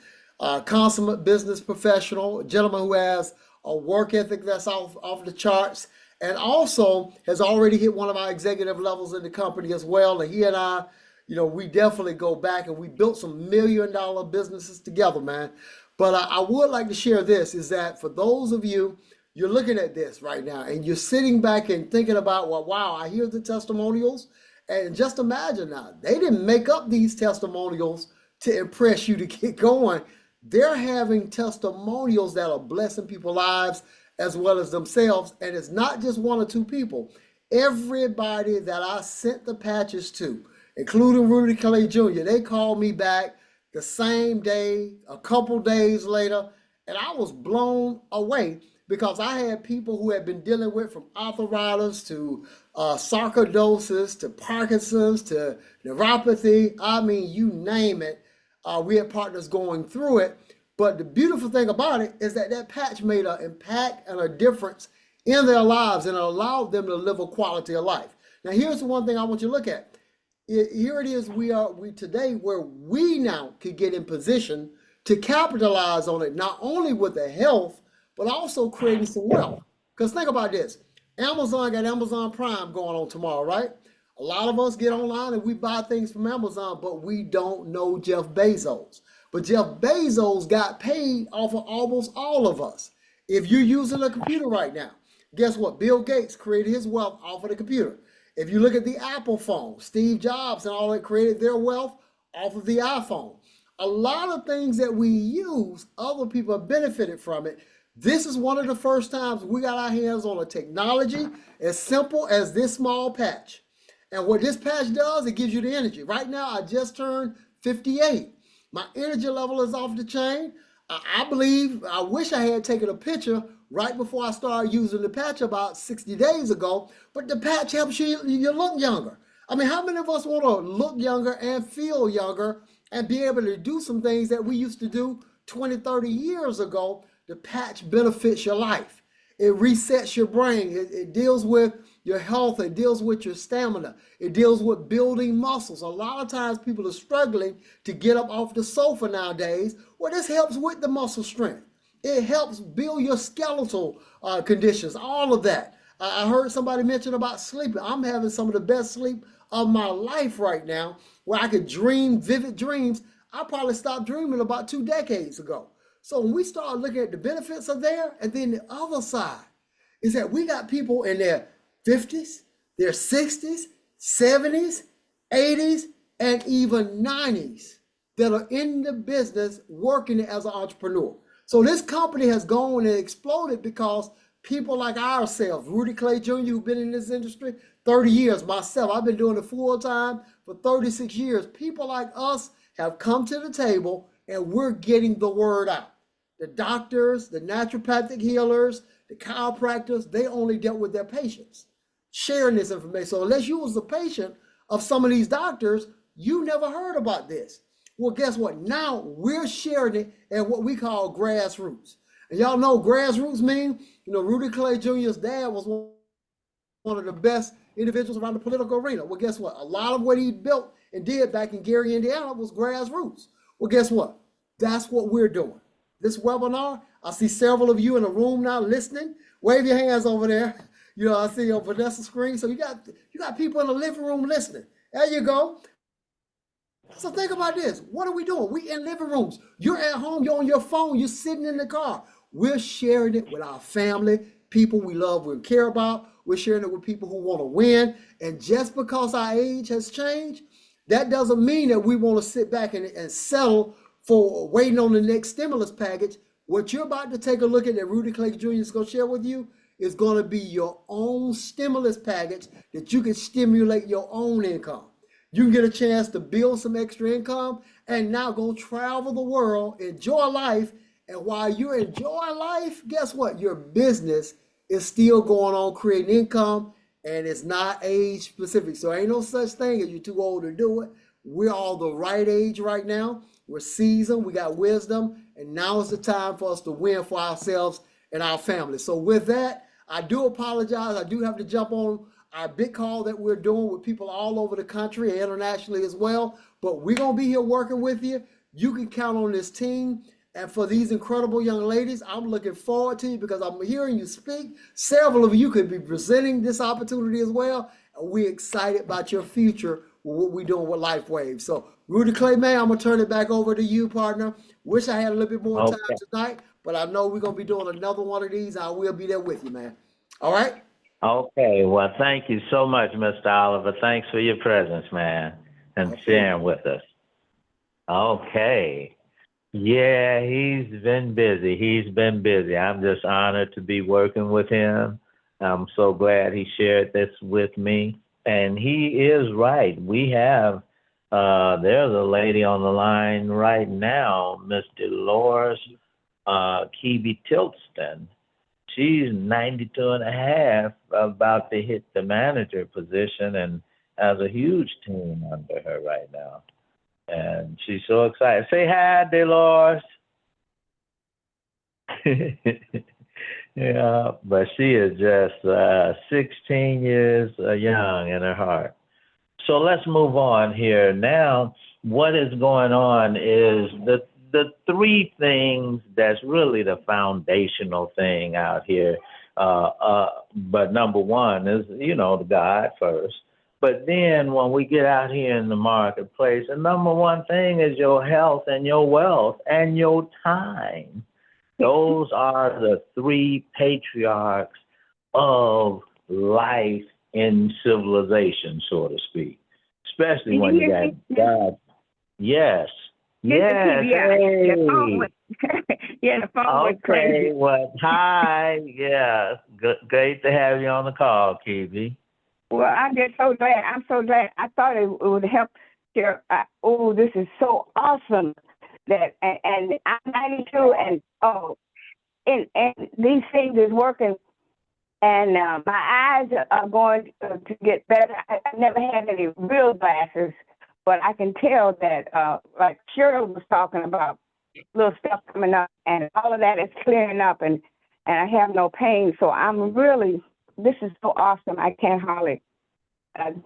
Consummate business professional, a gentleman who has a work ethic that's off the charts, and also has already hit one of our executive levels in the company as well. And he and I, we definitely go back and we built some $1 million businesses together, man. But I would like to share this, is that for those of you, you're looking at this right now and you're sitting back and thinking about, well, wow, I hear the testimonials. And just imagine now, they didn't make up these testimonials to impress you to get going. They're having testimonials that are blessing people's lives as well as themselves. And it's not just 1 or 2 people. Everybody that I sent the patches to, including Rudy Clay Jr., they called me back the same day, a couple days later, and I was blown away because I had people who had been dealing with from arthritis to sarcoidosis to Parkinson's to neuropathy. I mean, you name it. We had partners going through it. But the beautiful thing about it is that patch made an impact and a difference in their lives and allowed them to live a quality of life. Now, here's the one thing I want you to look at. Here it is, we today where we now could get in position to capitalize on it, not only with the health, but also creating some wealth. Because think about this. Amazon got Amazon Prime going on tomorrow, right? A lot of us get online and we buy things from Amazon, but we don't know Jeff Bezos. But Jeff Bezos got paid off of almost all of us. If you're using a computer right now, Guess what? Bill Gates created his wealth off of the computer. If you look at the Apple phone, Steve Jobs and all that created their wealth off of the iPhone. A lot of things that we use, other people have benefited from it. This is one of the first times we got our hands on a technology as simple as this small patch. And what this patch does, it gives you the energy. Right now, I just turned 58. My energy level is off the chain. I wish I had taken a picture right before I started using the patch about 60 days ago, but the patch helps you look younger. I mean, how many of us want to look younger and feel younger and be able to do some things that we used to do 20, 30 years ago? The patch benefits your life. It resets your brain. It deals with your health. It deals with your stamina. It deals with building muscles. A lot of times people are struggling to get up off the sofa nowadays. Well, this helps with the muscle strength. It helps build your skeletal conditions, all of that. I heard somebody mention about sleeping. I'm having some of the best sleep of my life right now, where I could dream vivid dreams. I probably stopped dreaming about 2 decades ago. So when we start looking at the benefits are there, and then the other side is that we got people in their 50s, their 60s, 70s, 80s, and even 90s that are in the business working as an entrepreneur. So this company has gone and exploded because people like ourselves, Rudy Clay Jr., who've been in this industry 30 years, myself, I've been doing it full time for 36 years. People like us have come to the table and we're getting the word out. The doctors, the naturopathic healers, the chiropractors, they only dealt with their patients, sharing this information. So unless you was a patient of some of these doctors, you never heard about this. Well, guess what? Now we're sharing it at what we call grassroots. And y'all know grassroots mean, Rudy Clay Jr.'s dad was one of the best individuals around the political arena. Well, guess what? A lot of what he built and did back in Gary, Indiana was grassroots. Well, guess what? That's what we're doing. This webinar, I see several of you in the room now listening. Wave your hands over there. I see on Vanessa's screen. So you got people in the living room listening. There you go. So think about this. What are we doing? We in living rooms. You're at home. You're on your phone. You're sitting in the car. We're sharing it with our family, people we love, we care about. We're sharing it with people who want to win. And just because our age has changed, that doesn't mean that we want to sit back and settle for waiting on the next stimulus package. What you're about to take a look at that Rudy Clay Jr. is going to share with you is going to be your own stimulus package that you can stimulate your own income. You can get a chance to build some extra income and now go travel the world, enjoy life. And while you're enjoying life, guess what? Your business is still going on creating income, and it's not age specific. So ain't no such thing as you're too old to do it. We're all the right age right now. We're seasoned, we got wisdom, and now is the time for us to win for ourselves and our family. So with that, I do apologize. I do have to jump on our big call that we're doing with people all over the country and internationally as well. But we're going to be here working with you. You can count on this team. And for these incredible young ladies, I'm looking forward to you because I'm hearing you speak. Several of you could be presenting this opportunity as well. And we're excited about your future with what we're doing with LifeWave. So Rudy Clay, man, I'm going to turn it back over to you, partner. Wish I had a little bit more time tonight, but I know we're going to be doing another one of these. I will be there with you, man. All right? Okay. Well, thank you so much, Mr. Oliver. Thanks for your presence, man, and sharing with us. Okay. Yeah, he's been busy. I'm just honored to be working with him. I'm so glad he shared this with me. And he is right. We have, there's a lady on the line right now, Miss Dolores Keeby Tilston. She's 92 and a half, about to hit the manager position, and has a huge team under her right now. And she's so excited. Say hi, Dolores. Yeah, but she is just 16 years young in her heart. So let's move on here. Now, what is going on is the three things that's really the foundational thing out here. But number one is, the God first. But then when we get out here in the marketplace, the number one thing is your health and your wealth and your time. Those are the three patriarchs of life in civilization, so to speak. Especially when you got God. Yes. Yes. Hey. The phone was, yeah, the phone was crazy. Well, hi. Yes. Great to have you on the call, Kiwi. Well, I'm just so glad. I'm so glad. I thought it would help. Oh, this is so awesome. That and I'm 92, and and these things is working, and my eyes are going to get better. I never had any real glasses, but I can tell that, like Cheryl was talking about, little stuff coming up, and all of that is clearing up, and I have no pain. So I'm really, this is so awesome. I can't hardly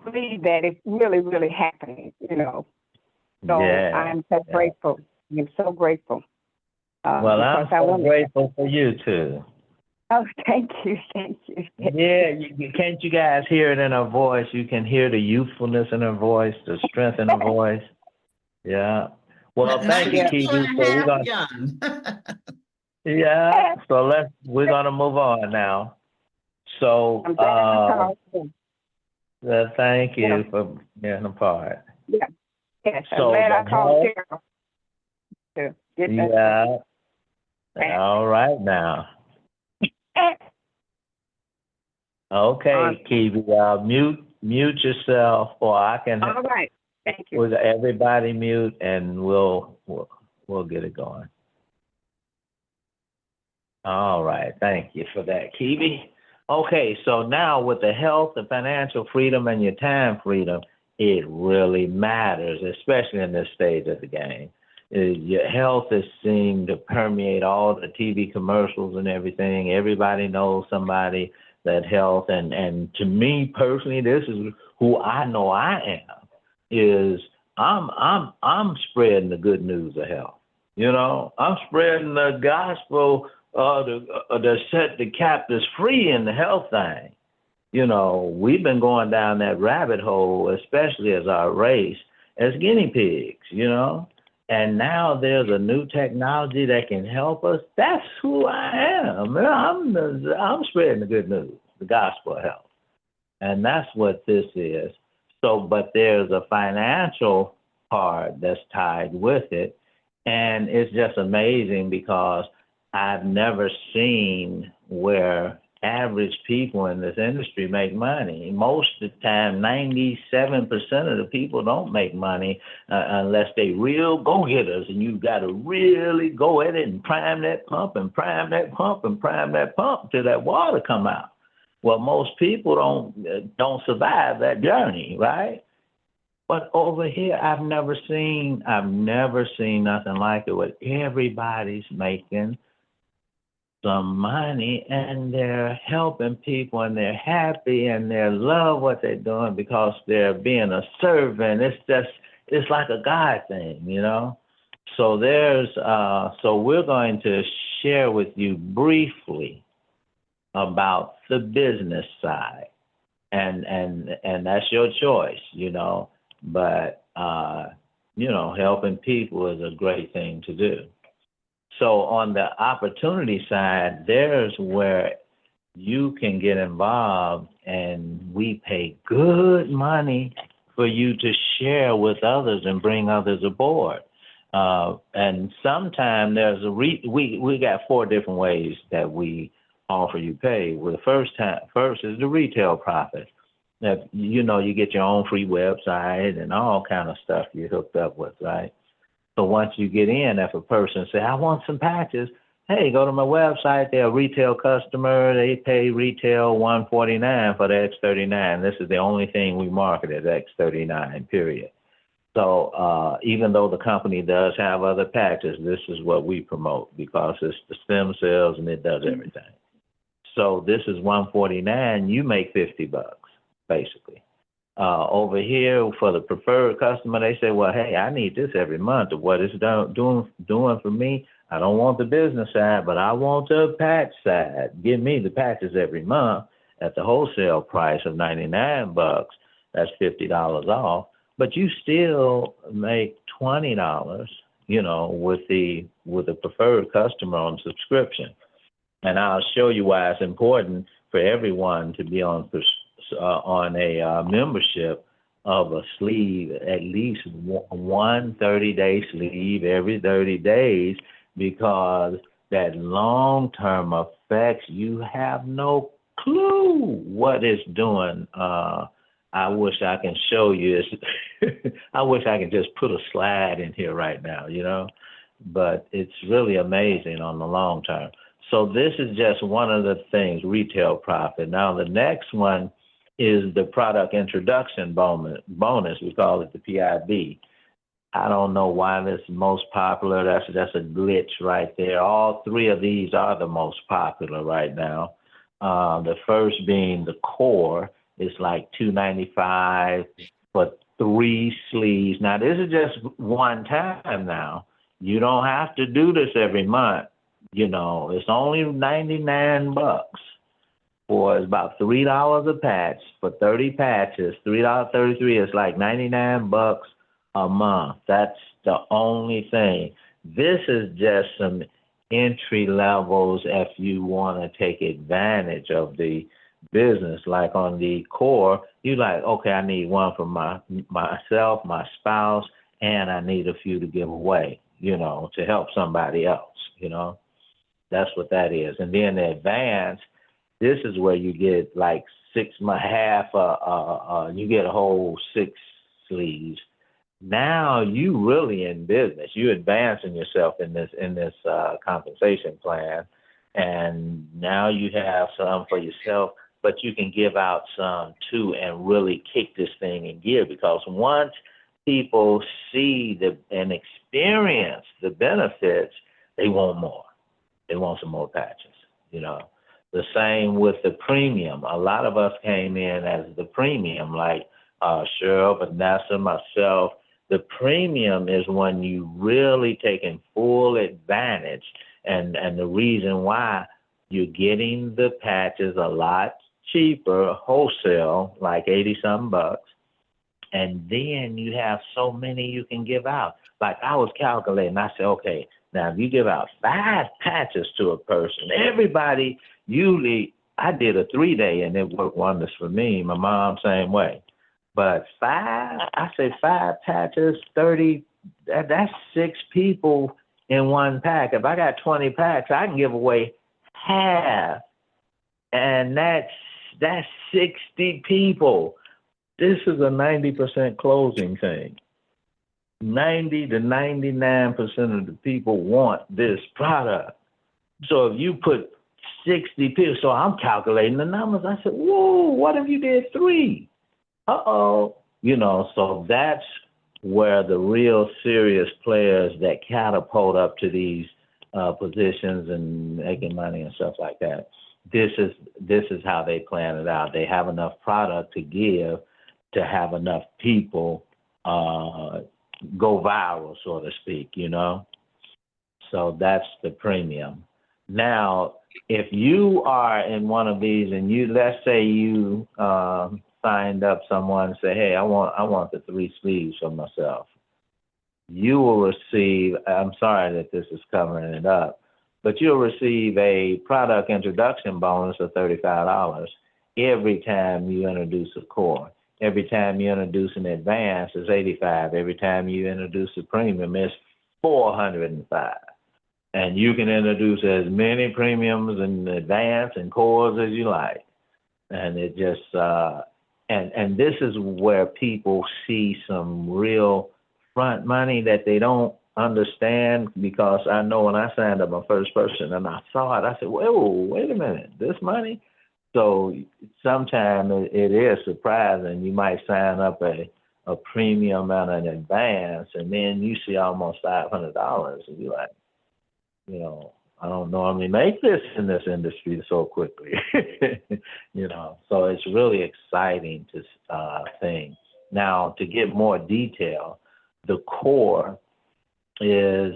believe that it's really, really happening, you know. So Yeah. I'm so grateful. I'm so grateful. Well, I'm so grateful for you too. Oh, thank you, thank you. Yeah, can't you guys hear it in her voice? You can hear the youthfulness in her voice, the strength in her voice. Yeah. Well, thank you, Kiwi. So we're gonna, yeah. So we're gonna move on now. So thank you for being a part. Yeah. Yes, I'm So glad I called Cheryl. Yeah. All right now. Okay, Kiwi, mute yourself, or I can. All right. Thank you. Everybody mute, and we'll get it going. All right. Thank you for that, Kiwi. Okay, so now with the health, the financial freedom, and your time freedom, it really matters, especially in this stage of the game. Your health is seen to permeate all the TV commercials and everything. Everybody knows somebody that health, and to me personally, this is who I know I am. Is I'm spreading the good news of health. You know, I'm spreading the gospel to set the captives free in the health thing. You know, we've been going down that rabbit hole, especially as our race, as guinea pigs, you know. And now there's a new technology that can help us. That's who I am. I'm spreading the good news, the gospel of health. And that's what this is. So, but there's a financial part that's tied with it. And it's just amazing because I've never seen where average people in this industry make money. Most of the time, 97% of the people don't make money unless they real go-getters, and you've got to really go at it and prime that pump and prime that pump and prime that pump till that water come out. Well, most people don't survive that journey, right? But over here, I've never seen nothing like it. Where everybody's making some money, and they're helping people, and they're happy, and they love what they're doing because they're being a servant. It's like a God thing, you know. So so we're going to share with you briefly about the business side, and that's your choice, you know. But you know, helping people is a great thing to do. So on the opportunity side, there's where you can get involved, and we pay good money for you to share with others and bring others aboard. And sometimes there's we got 4 different ways that we offer you pay. Well, the first is the retail profit. That, you know, you get your own free website and all kind of stuff you're hooked up with, right? So once you get in, if a person say, I want some patches, hey, go to my website. They're a retail customer. They pay retail $149 for the X39. This is the only thing we market as X39, period. So even though the company does have other patches, this is what we promote because it's the stem cells and it does everything. So this is $149. You make $50, basically. Over here for the preferred customer, they say, well, hey, I need this every month. What it's doing for me, I don't want the business side, but I want the patch side. Give me the patches every month at the wholesale price of $99. That's $50 off. But you still make $20, you know, with the preferred customer on subscription. And I'll show you why it's important for everyone to be on a membership of a sleeve, at least one 30-day sleeve every 30 days, because that long-term effects, you have no clue what it's doing. I wish I can show you. I wish I could just put a slide in here right now, you know, but it's really amazing on the long term. So this is just one of the things, retail profit. Now the next one is the product introduction bonus. We call it the PIB. I don't know why this is most popular. That's a glitch right there. All three of these are the most popular right now. The first being the core is like $2.95 for 3 sleeves. Now this is just one time now. You don't have to do this every month. You know, it's only 99 bucks. It's about $3 a patch for 30 patches. $3.33 is like 99 bucks a month. That's the only thing. This is just some entry levels if you want to take advantage of the business. Like on the core, you like, okay, I need one for myself, my spouse, and I need a few to give away, you know, to help somebody else, you know. That's what that is. And then the advance, this is where you get like you get a whole 6 sleeves. Now you really in business. You advancing yourself in this compensation plan, and now you have some for yourself, but you can give out some too and really kick this thing in gear, because once people see and experience the benefits, they want more. They want some more patches, you know. The same with the premium. A lot of us came in as the premium, like Cheryl, Vanessa, myself. The premium is when you really taking full advantage. And the reason why, you're getting the patches a lot cheaper, wholesale, like 80-something bucks. And then you have so many you can give out. Like I was calculating, I said, okay, now if you give out 5 patches to a person, everybody usually, I did a 3-day and it worked wonders for me. My mom, same way. But 5 patches, 30, that's 6 people in one pack. If I got 20 packs, I can give away half. And that's 60 people. This is a 90% closing thing. 90 to 99% of the people want this product. So if you put 60 people, so I'm calculating the numbers. I said, whoa, what if you did 3? Uh-oh. You know, so that's where the real serious players that catapult up to these positions and making money and stuff like that. This is how they plan it out. They have enough product to give to have enough people go viral, so to speak, you know? So that's the premium. Now, if you are in one of these and let's say you signed up someone and say, hey, I want the 3 sleeves for myself. You will receive, I'm sorry that this is covering it up, but you'll receive a product introduction bonus of $35 every time you introduce a core. Every time you introduce an advance, it's $85. Every time you introduce a premium, it's $405. And you can introduce as many premiums and advance and cores as you like. And it just, and this is where people see some real front money that they don't understand, because I know when I signed up my first person and I saw it, I said, whoa, wait a minute, this money? So sometimes it is surprising. You might sign up a premium and an advance, and then you see almost $500, and you're like, you know, I don't normally make this in this industry so quickly, you know. So it's really exciting thing. Now, to get more detail, the core is,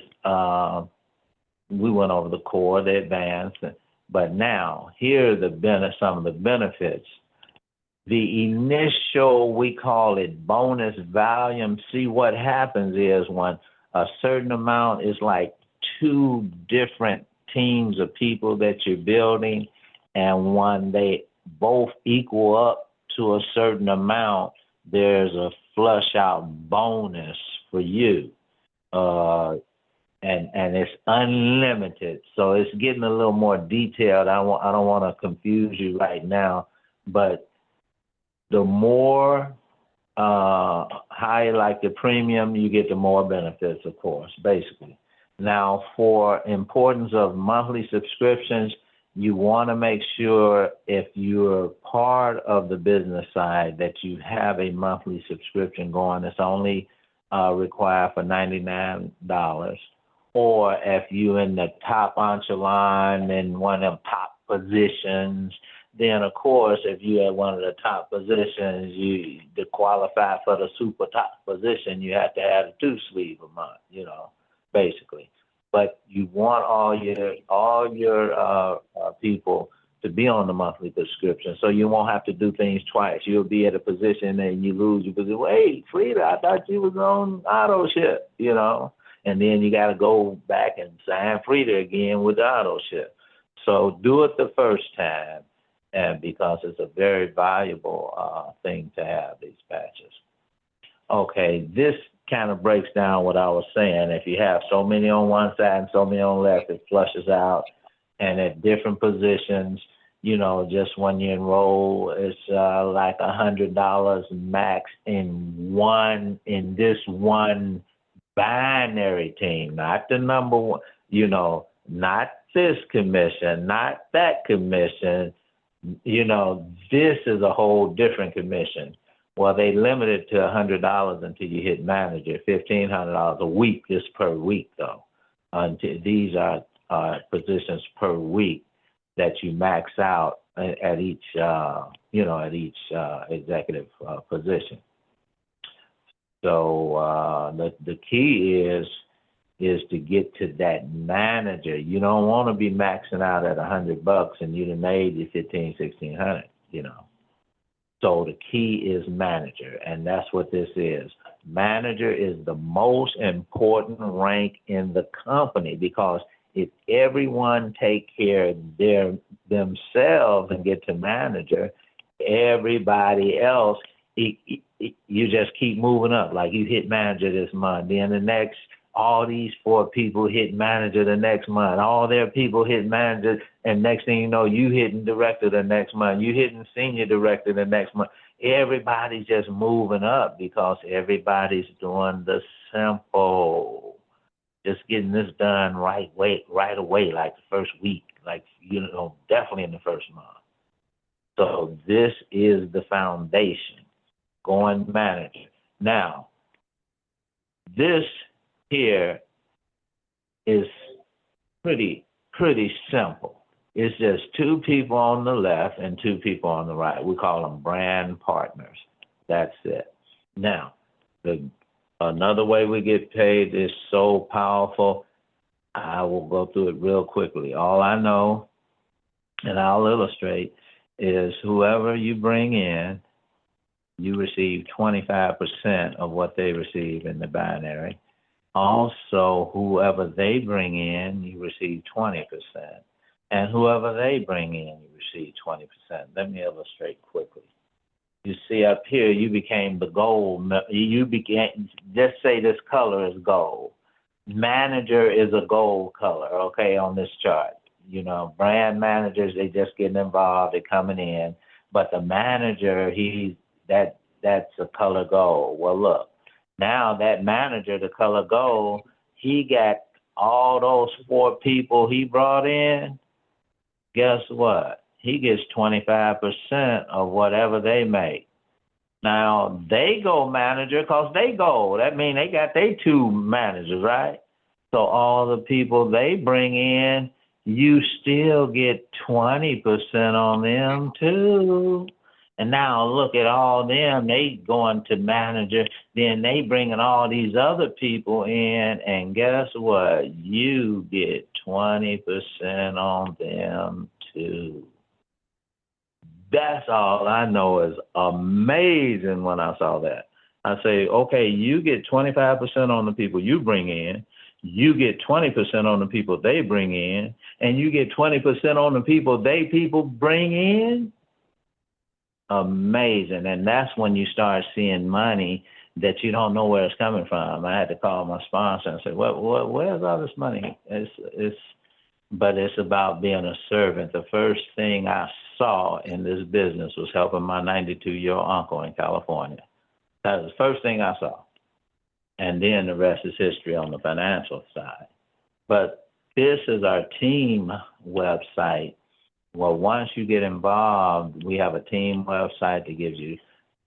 we went over the core, the advanced, but now here are some of the benefits. The initial, we call it bonus volume. See, what happens is when a certain amount is like 2 different teams of people that you're building, and when they both equal up to a certain amount, there's a flush out bonus for you. And it's unlimited. So it's getting a little more detailed. I don't want to confuse you right now, but the more high like the premium, you get the more benefits, of course, basically. Now, for importance of monthly subscriptions, you want to make sure if you're part of the business side that you have a monthly subscription going. It's only required for $99. Or if you're in the top echelon in one of them top positions, then of course, if you're at one of the top positions, you to qualify for the super top position, you have to have a 2-sleeve a month, you know, basically. But you want all your people to be on the monthly subscription, so you won't have to do things twice. You'll be at a position and you lose your position. Wait, Frida, I thought you was on auto ship, you know. And then you got to go back and sign Frida again with the auto ship. So do it the first time, and because it's a very valuable thing to have these patches. Okay, this kind of breaks down what I was saying. If you have so many on one side and so many on the left, it flushes out. And at different positions, you know, just when you enroll, it's like $100 max in this one binary team, not the number one, you know, not this commission, not that commission, you know, this is a whole different commission. Well, they limit it to $100 until you hit manager, $1,500 a week, just per week though. These are positions per week that you max out at each, you know, at each executive position. So the key is to get to that manager. You don't want to be maxing out at $100 and you done made your $1,500-$1,600, you know. So the key is manager, and that's what this is. Manager is the most important rank in the company, because if everyone take care of themselves and get to manager, everybody else, you just keep moving up. Like you hit manager this month, then the next, all these 4 people hit manager the next month, all their people hit manager, and next thing you know, you hitting director the next month, you hitting senior director the next month. Everybody's just moving up because everybody's doing the simple, just getting this done right away, like the first week, like, you know, definitely in the first month. So this is the foundation. Going manager. Now, this here is pretty simple. It's just 2 people on the left and 2 people on the right. We call them brand partners. That's it. Now, another way we get paid is so powerful. I will go through it real quickly. All I know, and I'll illustrate, is whoever you bring in, you receive 25% of what they receive in the binary. Also, whoever they bring in, you receive 20%. And whoever they bring in, you receive 20%. Let me illustrate quickly. You see up here, you became the gold. You began, just say this color is gold. Manager is a gold color, okay, on this chart. You know, brand managers, they just getting involved, they're coming in. But the manager, that's a color gold. Well, look, now that manager, the color gold, he got all those 4 people he brought in. Guess what? He gets 25% of whatever they make. Now, they go manager because they go. That means they got their 2 managers, right? So all the people they bring in, you still get 20% on them too. And now look at all them, they going to manager, then they bringing all these other people in, and guess what? You get 20% on them too. That's all I know is amazing when I saw that. I say, okay, you get 25% on the people you bring in, You get 20% on the people they bring in, and you get 20% on the people bring in. Amazing. And that's when you start seeing money that you don't know where it's coming from. I had to call my sponsor and say, where's all this money? But it's about being a servant. The first thing I saw in this business was helping my 92-year-old uncle in California. That was the first thing I saw. And then the rest is history on the financial side. But this is our team website. Well, once you get involved, we have a team website that gives you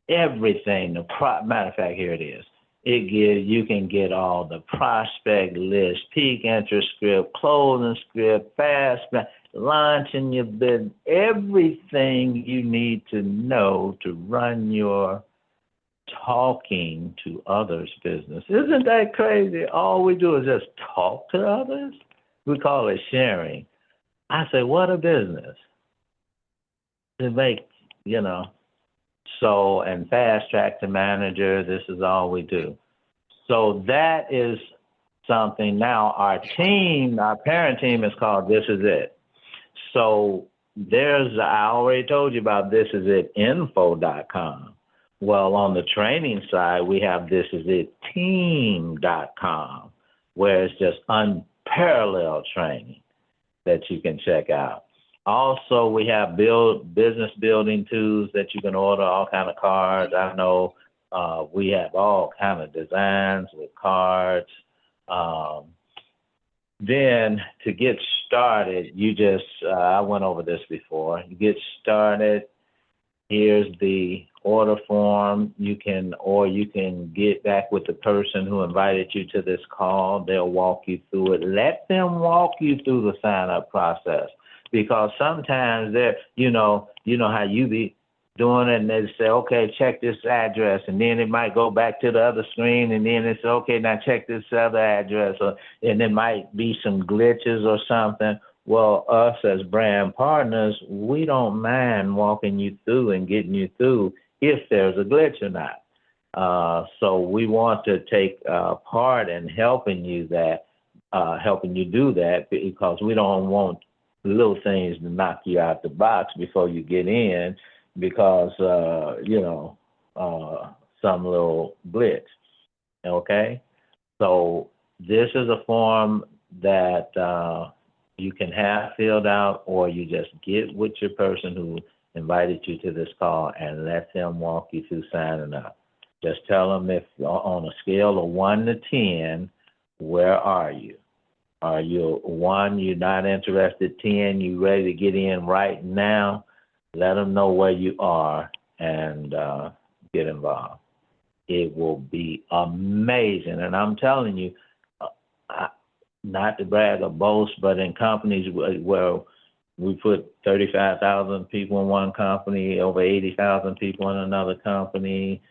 everything. Matter of fact, here it is. You can get all the prospect list, peak interest script, closing script, fast, launching your business, everything you need to know to run your talking to others business. Isn't that crazy? All we do is just talk to others. We call it sharing. I say, what a business. To make, so, and fast track to manager, this is all we do. So that is something. Now our parent team is called This Is It. So I already told you about thisisit.info.com. Well, on the training side, we have thisisitteam.com, where it's just unparalleled training that you can check out. Also, we have business building tools that you can order, all kind of cards. I know we have all kind of designs with cards. Then to get started, I went over this before. You get started, here's the order form. You can get back with the person who invited you to this call. They'll walk you through it. Let them walk you through the sign-up process. Because sometimes you know how you be doing it, and they say, okay, check this address, and then it might go back to the other screen, and then it's okay, now check this other address, and there might be some glitches or something. Well, us as brand partners, we don't mind walking you through and getting you through if there's a glitch or not. So we want to take part in helping you do that, because we don't want little things to knock you out the box before you get in, because some little glitch. Okay, so this is a form that you can have filled out, or you just get with your person who invited you to this call and let them walk you through signing up. Just tell them, if on a scale of 1 to 10, where are you? Are you 1, you're not interested, 10, you ready to get in right now? Let them know where you are and get involved. It will be amazing. And I'm telling you, not to brag or boast, but in companies where we put 35,000 people in one company, over 80,000 people in another company,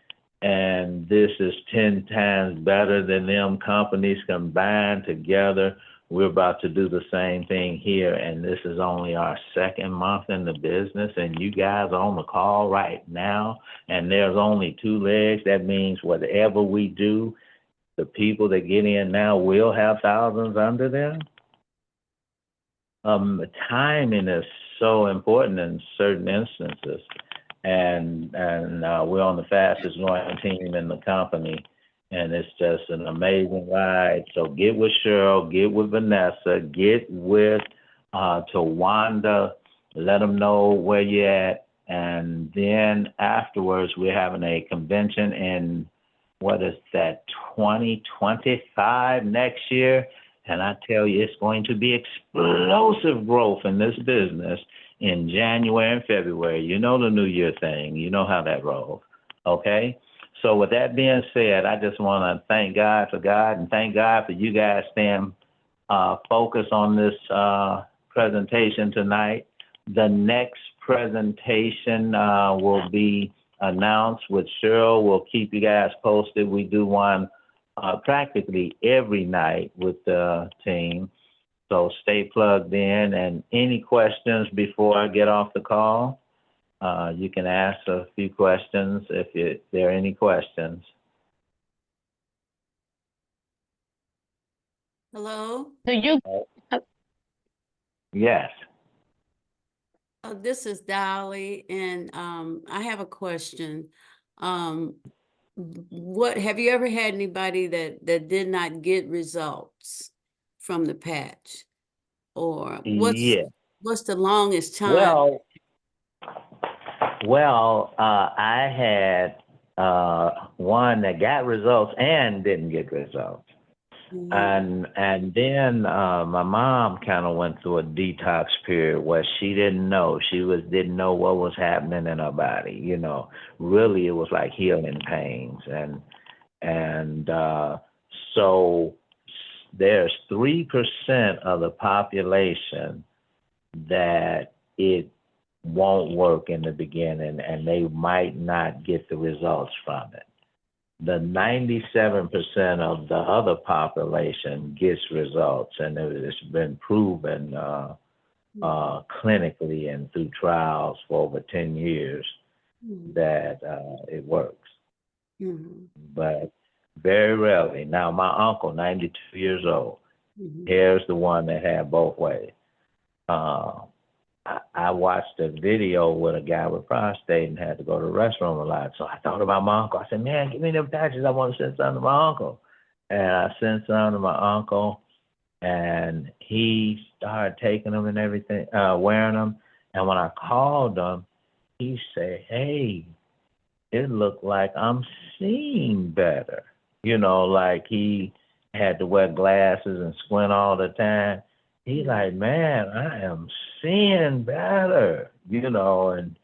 and this is 10 times better than them companies combined together. We're about to do the same thing here, and this is only our 2nd month in the business, and you guys are on the call right now, and there's only 2 legs. That means whatever we do, the people that get in now will have thousands under them. Timing is so important in certain instances, and we're on the fastest growing team in the company. And it's just an amazing ride. So get with Cheryl, get with Vanessa, get with Twanda, let them know where you're at. And then afterwards, we're having a convention in, 2025 next year. And I tell you, it's going to be explosive growth in this business in January and February. You know the New Year thing. You know how that rolls. Okay? So with that being said, I just want to thank God and thank God for you guys staying focused on this presentation tonight. The next presentation will be announced with Cheryl. We'll keep you guys posted. We do one practically every night with the team. So stay plugged in. And any questions before I get off the call? You can ask a few questions if there are any questions. Hello? Do you? Yes. This is Dolly, and I have a question. Um, what have you ever had anybody that did not get results from the patch? Or Yeah. what's the longest time? I had one that got results and didn't get results. And then my mom kind of went through a detox period where she didn't know. Didn't know what was happening in her body. You know, really it was like healing pains. And so there's 3% of the population that it won't work in the beginning and they might not get the results from it. The 97% of the other population gets results, and it's been proven clinically and through trials for over 10 years that it works. But very rarely. Now, my uncle, 92 years old, here's the one that had both ways. I watched a video with a guy with prostate and had to go to the restroom a lot. So I thought about my uncle. I said, man, give me them patches. I want to send some to my uncle. And I sent some to my uncle, and he started taking them and everything, wearing them. And when I called him, he said, hey, it looked like I'm seeing better. You know, like he had to wear glasses and squint all the time. He's like, man, I am seeing better, you know, and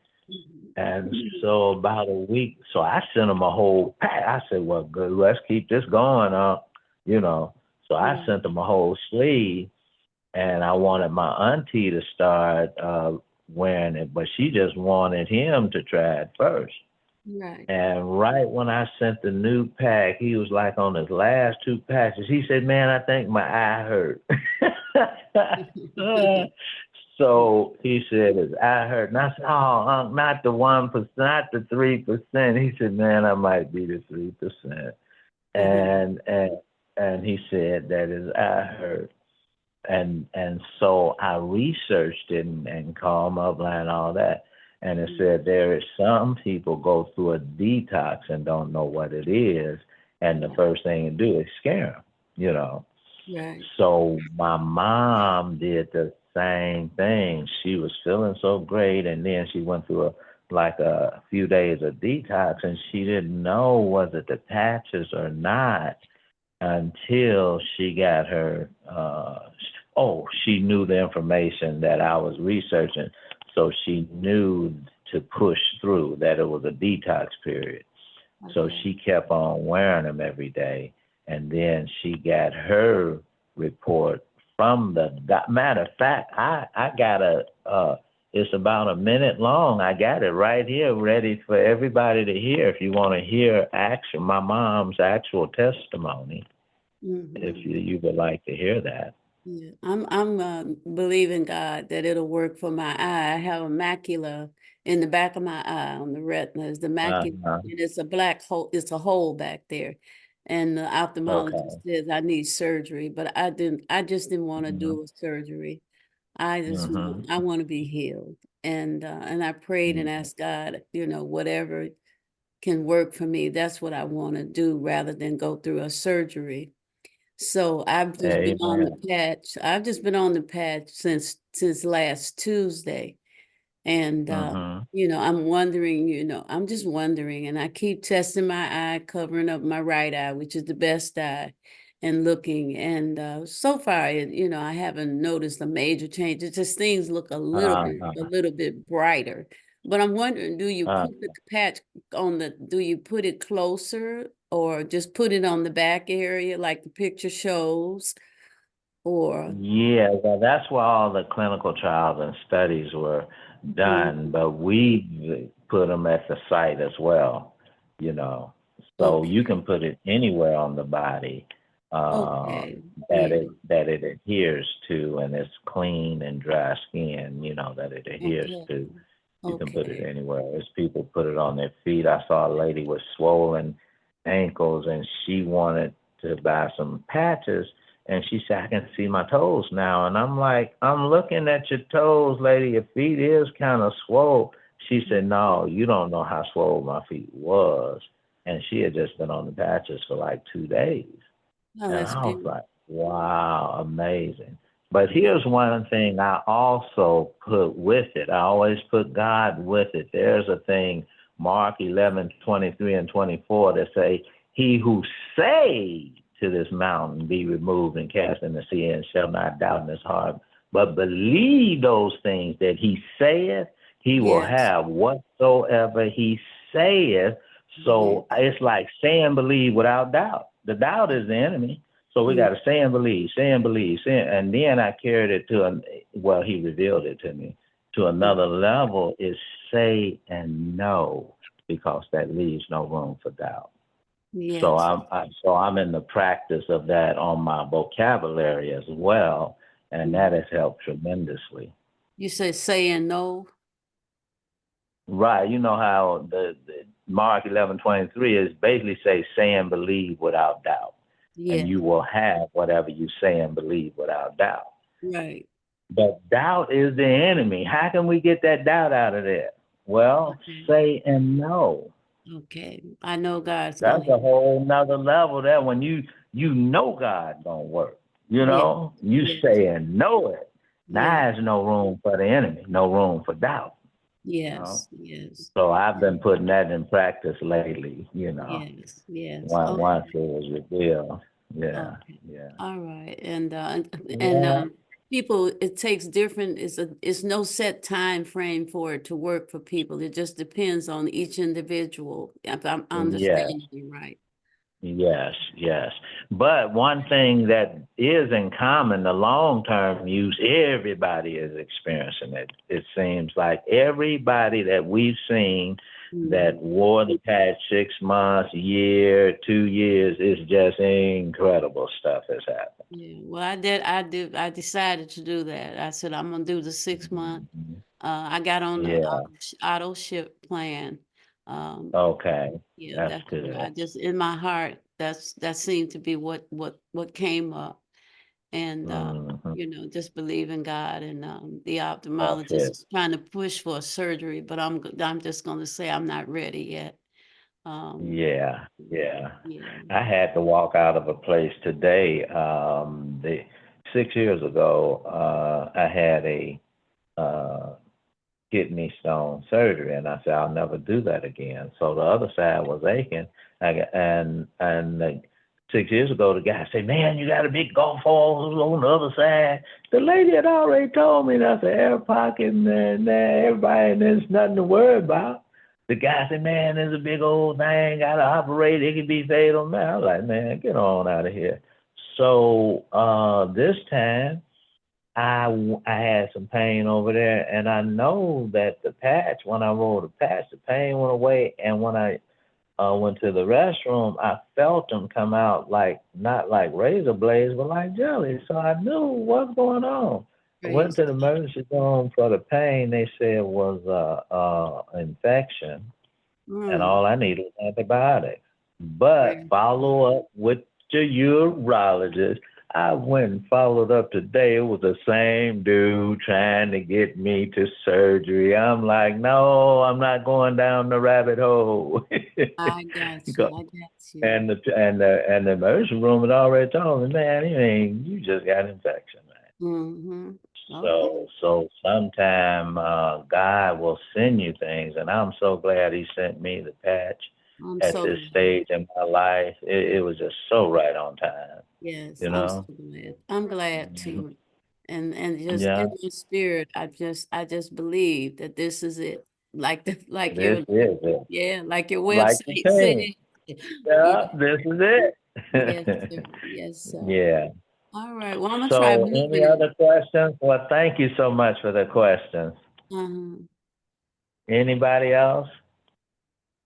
so about a week, so I sent him a whole pack. I said, well, good, let's keep this going up, you know. So I sent him a whole sleeve, and I wanted my auntie to start wearing it, but she just wanted him to try it first. Right. And right when I sent the new pack, he was like on his last 2 patches. He said, man, I think my eye hurt. So he said his eye hurt. And I said, oh, not the 1%, not the 3%. He said, man, I might be the 3%. And he said that his eye hurt. And so I researched it and called him up and all that. And it said there is some people go through a detox and don't know what it is. And the first thing to do is scare them, you know. Right. So my mom did the same thing. She was feeling so great. And then she went through a few days of detox, and she didn't know was it the patches or not until she got her, she knew the information that I was researching. So she knew to push through that it was a detox period. Okay. So she kept on wearing them every day. And then she got her report from the matter of fact, I got it's about a minute long. I got it right here ready for everybody to hear. If you want to hear my mom's actual testimony, if you would like to hear that. Yeah, I'm believing God that it'll work for my eye. I have a macula in the back of my eye on the retina. Is the macula, and it's a black hole. It's a hole back there, and the ophthalmologist says I need surgery. But I just didn't want to do a surgery. I just I want to be healed, and I prayed and asked God, you know, whatever can work for me. That's what I want to do, rather than go through a surgery. So I've just been on the patch. I've just been on the patch since last Tuesday. And you know, I'm wondering, you know, I'm just wondering, and I keep testing my eye, covering up my right eye, which is the best eye, and looking. And so far, you know, I haven't noticed a major change. It's just things look a little bit brighter. But I'm wondering, do you put the patch do you put it closer, or just put it on the back area like the picture shows? Or yeah, well, that's where all the clinical trials and studies were done, but we put them at the site as well, you know. So you can put it anywhere on the body that it adheres to, and it's clean and dry skin, you know, that it adheres to. You can put it anywhere. As people put it on their feet. I saw a lady with swollen ankles, and she wanted to buy some patches, And she said, I can see my toes now. And I'm like, I'm looking at your toes, lady. Your feet is kind of swole. She said, no, you don't know how swole my feet was. And she had just been on the patches for like 2 days. Oh, And that's I was beautiful. like, wow, amazing. But here's one thing I also put with it. I always put God with it. There's a thing, Mark 11:23 and 24, that say, he who say to this mountain, be removed and cast in the sea, and shall not doubt in his heart, but believe those things that he saith, he will Yes. have whatsoever he saith. So it's like say and believe without doubt. The doubt is the enemy. So we got to say and believe, say, and then I carried it to, he revealed it to me, to another level is say and know, because that leaves no room for doubt. Yes. So I'm in the practice of that on my vocabulary as well, and that has helped tremendously. You say and no? Right. You know how the Mark 11:23 is basically say and believe without doubt. Yeah. And you will have whatever you say and believe without doubt. Right. But doubt is the enemy. How can we get that doubt out of there? Well, say and know. Okay. I know God's That's gonna. a whole nother level there when you know God don't work. You know, you say and know it. Now there's no room for the enemy, no room for doubt. Yes. Yes. So I've been putting that in practice lately, you know. Yes. Yes. Once it was revealed. Yeah. Okay. Yeah. All right. And people, it takes different, it's no set time frame for it to work for people. It just depends on each individual. If I'm understanding you right. Yes, yes. But one thing that is in common, the long-term use, everybody is experiencing it. It seems like everybody that we've seen that wore the past 6 months, year, 2 years, is just incredible stuff has happened. Yeah. Well, I decided to do that. I said, I'm going to do the 6 month. I got on the auto ship plan. Okay. Yeah, That's what good. I just in my heart, that seemed to be what came up. And you know, just believe in God. And the ophthalmologist is trying to push for a surgery, but I'm just gonna say I'm not ready yet. Yeah. Yeah. I had to walk out of a place today. 6 years ago, I had a kidney stone surgery, and I said I'll never do that again. So the other side was aching, and 6 years ago, the guy said, "Man, you got a big golf hole on the other side." The lady had already told me that's an air pocket, and everybody, and there's nothing to worry about. The guy said, "Man, there's a big old thing, got to operate. It could be fatal." Man, I was like, "Man, get on out of here." So this time, I had some pain over there, and I know that the patch, when I rolled the patch, the pain went away, and when I went to the restroom, I felt them come out not like razor blades, but like jelly. So I knew what's going on. I went to the emergency room for the pain. They said it was infection, and all I needed was antibiotics. But follow up with the urologist. I went and followed up today. It was the same dude trying to get me to surgery. I'm like, no, I'm not going down the rabbit hole. I got you. And the emergency room had already told me, man, you just got infection, man. So sometime God will send you things, and I'm so glad He sent me the patch at this stage in my life. It was just so right on time. Yes, You know? I'm so glad. I'm glad too. And just Yeah. in my spirit, I just believe that this is it. Like This is it. like your Like the website thing. said. Yeah, this is it. Yes, sir. Yes, sir. Yeah. All right. Well, I'm gonna try So moving any it. other questions? Well, thank you so much for the questions. Anybody else?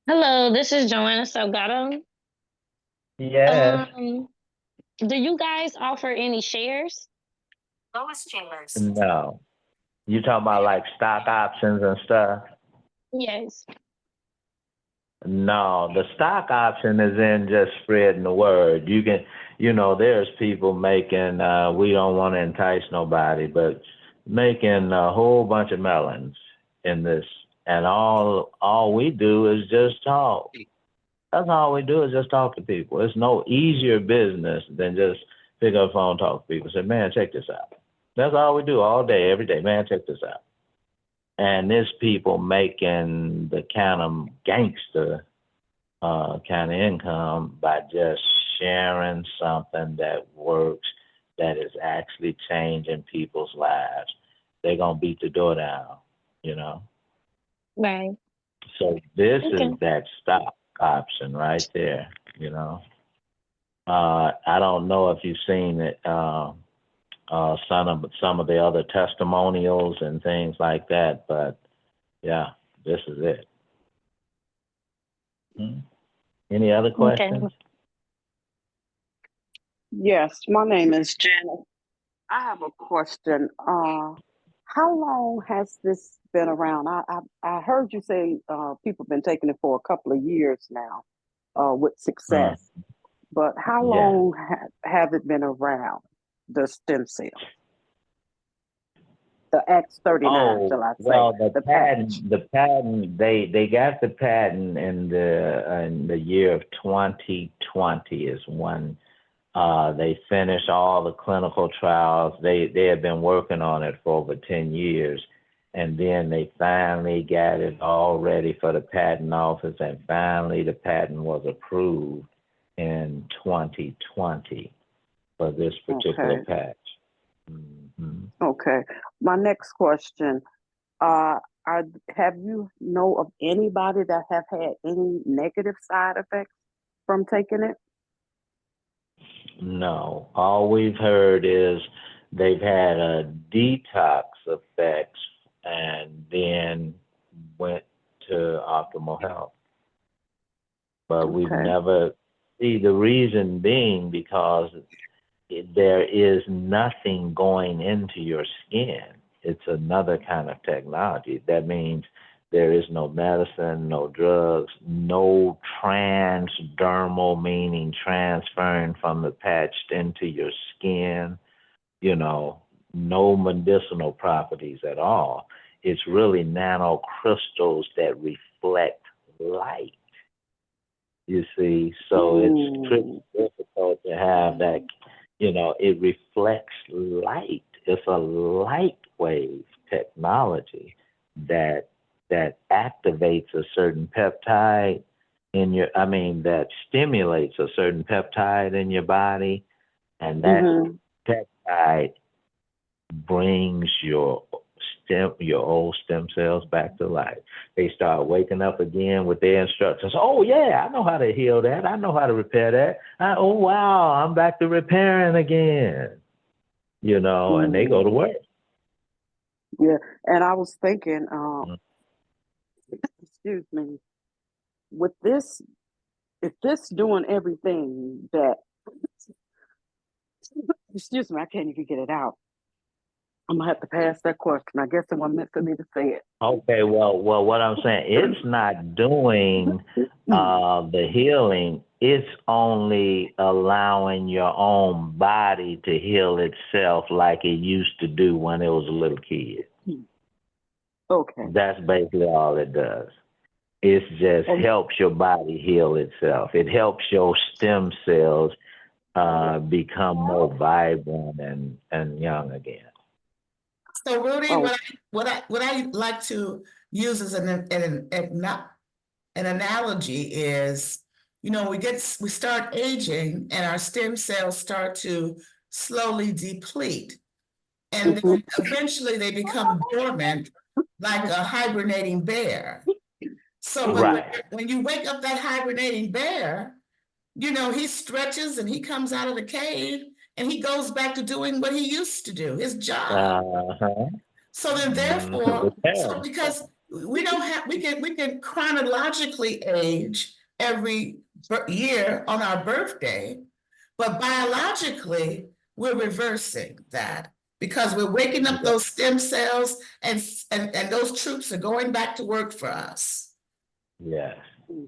Hello, this is Joanna Salgado. Yes. Do you guys offer any shares? No. You talking about like stock options and stuff? Yes. No, the stock option is in just spreading the word. You you know, there's people making, we don't want to entice nobody, but making a whole bunch of melons in this. And all we do is just talk. That's all we do is just talk to people. It's no easier business than just pick up the phone and talk to people. Say, man, check this out. That's all we do all day, every day. Man, check this out. And there's people making the kind of gangster kind of income by just sharing something that works, that is actually changing people's lives. They're going to beat the door down, you know? Right. So this Okay. is that stock option right there, you know? I don't know if you've seen it, some of the other testimonials and things like that, but yeah, this is it. Any other questions? Okay. Yes, my name is Janet. I have a question. How long has this been around? I heard you say people have been taking it for a couple of years now with success. But how long have it been around, the stem cell? The X39, shall I say? Well, the patent, they got the patent in the year of 2020 is when they finished all the clinical trials. They had been working on it for over 10 years. And then they finally got it all ready for the patent office. And finally, the patent was approved in 2020 for this particular patch. Okay. My next question, have you know of anybody that have had any negative side effects from taking it? No. All we've heard is they've had a detox effects and then went to optimal health. But we've never, see, the reason being because there is nothing going into your skin. It's another kind of technology. That means there is no medicine, no drugs, no transdermal, meaning transferring from the patch into your skin, you know, no medicinal properties at all. It's really nanocrystals that reflect light. You see, so it's pretty difficult to have that, you know, it reflects light. It's a light wave technology that activates a certain peptide in your, that stimulates a certain peptide in your body, and that peptide brings your old stem cells back to life. They start waking up again with their instructions. Oh yeah, I know how to heal that. I know how to repair that. Oh wow, I'm back to repairing again. You know, and they go to work. Yeah, and I was thinking, excuse me, with this, if this doing everything that, excuse me, I can't even get it out. I'm gonna have to pass that question. I guess it wasn't meant for me to say it. Okay, well, what I'm saying, it's not doing the healing. It's only allowing your own body to heal itself like it used to do when it was a little kid. Okay. That's basically all it does. It just helps your body heal itself. It helps your stem cells become more vibrant and young again. So Rudy, what I like to use as an analogy is, you know, we start aging and our stem cells start to slowly deplete, and then eventually they become dormant, like a hibernating bear. So when you wake up that hibernating bear, you know, he stretches and he comes out of the cave and he goes back to doing what he used to do, his job. So then therefore, so because we don't have, we can chronologically age every year on our birthday, but biologically we're reversing that because we're waking up those stem cells and those troops are going back to work for us. Yes,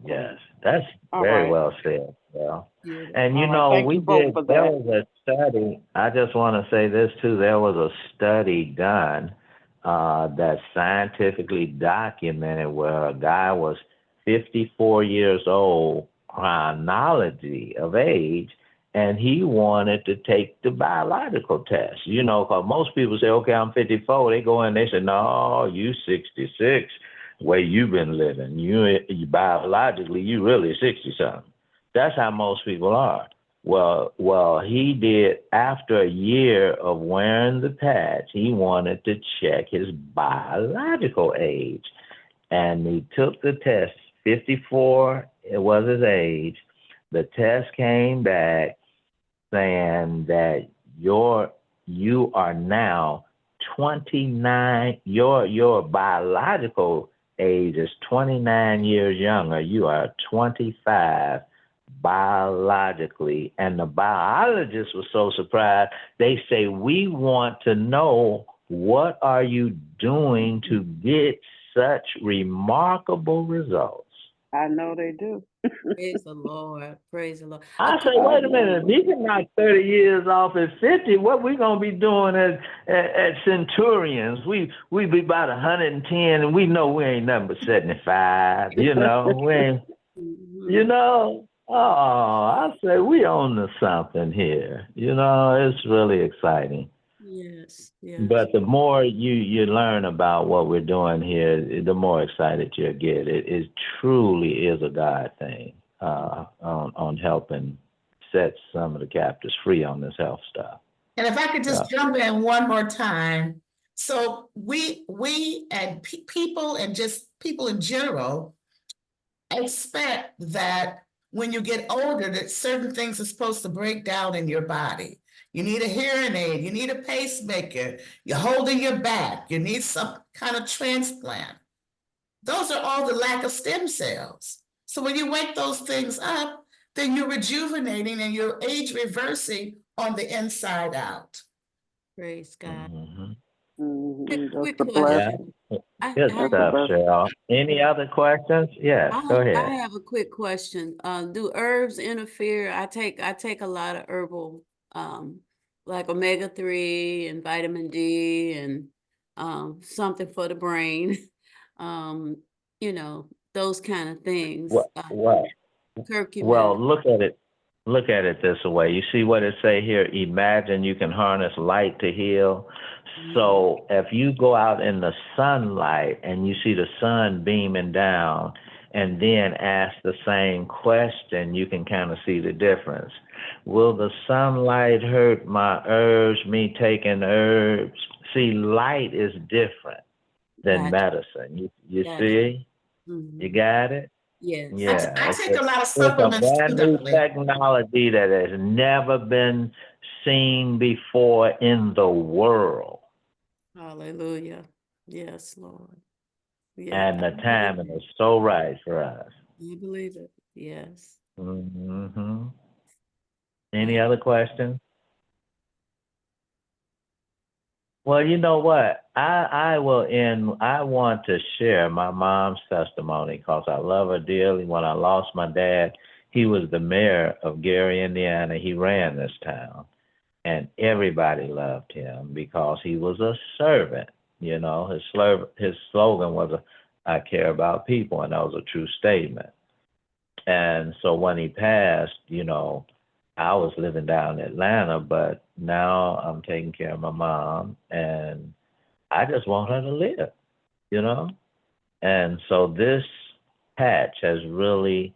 yes. That's All very right. well said. Well, Yeah. and All right. Thank we you both did, for there that. was a study. I just want to say this too. There was a study done that scientifically documented where a guy was 54 years old, chronology of age, and he wanted to take the biological test. You know, because most people say, okay, I'm 54. They go in, they say, no, you 66. Way you've been living, you biologically, you really 60 something. That's how most people are. Well, he did, after a year of wearing the patch, he wanted to check his biological age, and he took the test. 54, it was his age. The test came back saying that you are now 29. Your biological age is 29 years younger. You are 25 biologically. And the biologists were so surprised. They say, we want to know, what are you doing to get such remarkable results? I know they do. Praise the Lord. Praise the Lord. I say, wait a minute. If he can knock 30 years off at 50, what we gonna be doing at Centurions? We be about 110, and we know we ain't nothing but 75. You know, we ain't. You know. Oh, I say we own to something here. You know, it's really exciting. Yes. Yes. But the more you learn about what we're doing here, the more excited you'll get. It truly is a God thing on helping set some of the captives free on this health stuff. And if I could just jump in one more time. So we and people and just people in general expect that when you get older, that certain things are supposed to break down in your body. You need a hearing aid, you need a pacemaker, you're holding your back, you need some kind of transplant. Those are all the lack of stem cells. So when you wake those things up, then you're rejuvenating and you're age reversing on the inside out. Praise God. Quick question. Good stuff, Cheryl. Any other questions? Yes, go ahead. I have a quick question. Do herbs interfere? I take a lot of herbal, like omega-3 and vitamin D and something for the brain. You know, those kind of things. Curcumin. Well, look at it this way. You see what it say here? Imagine you can harness light to heal. So if you go out in the sunlight and you see the sun beaming down and then ask the same question, you can kind of see the difference. Will the sunlight hurt my herbs, me taking herbs? See, light is different than medicine. You see? You got it? Yes. Yeah. I take a lot of supplements. It's a brand new technology that has never been seen before in the world. Hallelujah. Yes, Lord. Yeah, and the timing is so right for us. I believe it. Yes. Mm-hmm. Any other questions? Well, you know what? I will end. I want to share my mom's testimony because I love her dearly. When I lost my dad, he was the mayor of Gary, Indiana. He ran this town. And everybody loved him because he was a servant. You know, his slogan was, I care about people, and that was a true statement. And so when he passed, you know, I was living down in Atlanta, but now I'm taking care of my mom, and I just want her to live, you know? And so this patch has really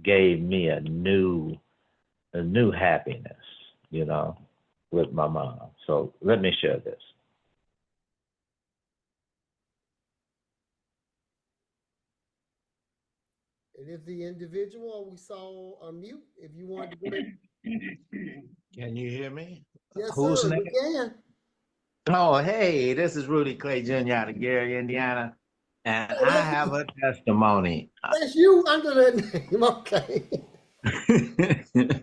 gave me a new happiness, you know, with my mom. So let me share this. And if the individual we saw unmute, if you wanted to go ahead. Can you hear me? Yes, Who's sir, next? we can. Oh, hey, this is Rudy Clay Jr. out of Gary, Indiana. And Oh, I have a testimony. That's you under that name. Okay.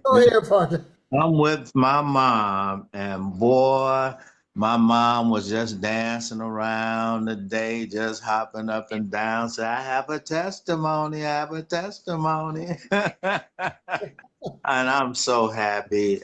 Go ahead, partner. I'm with my mom, and boy, My mom was just dancing around the day, just hopping up and down. So I have a testimony. I have a testimony. And I'm so happy.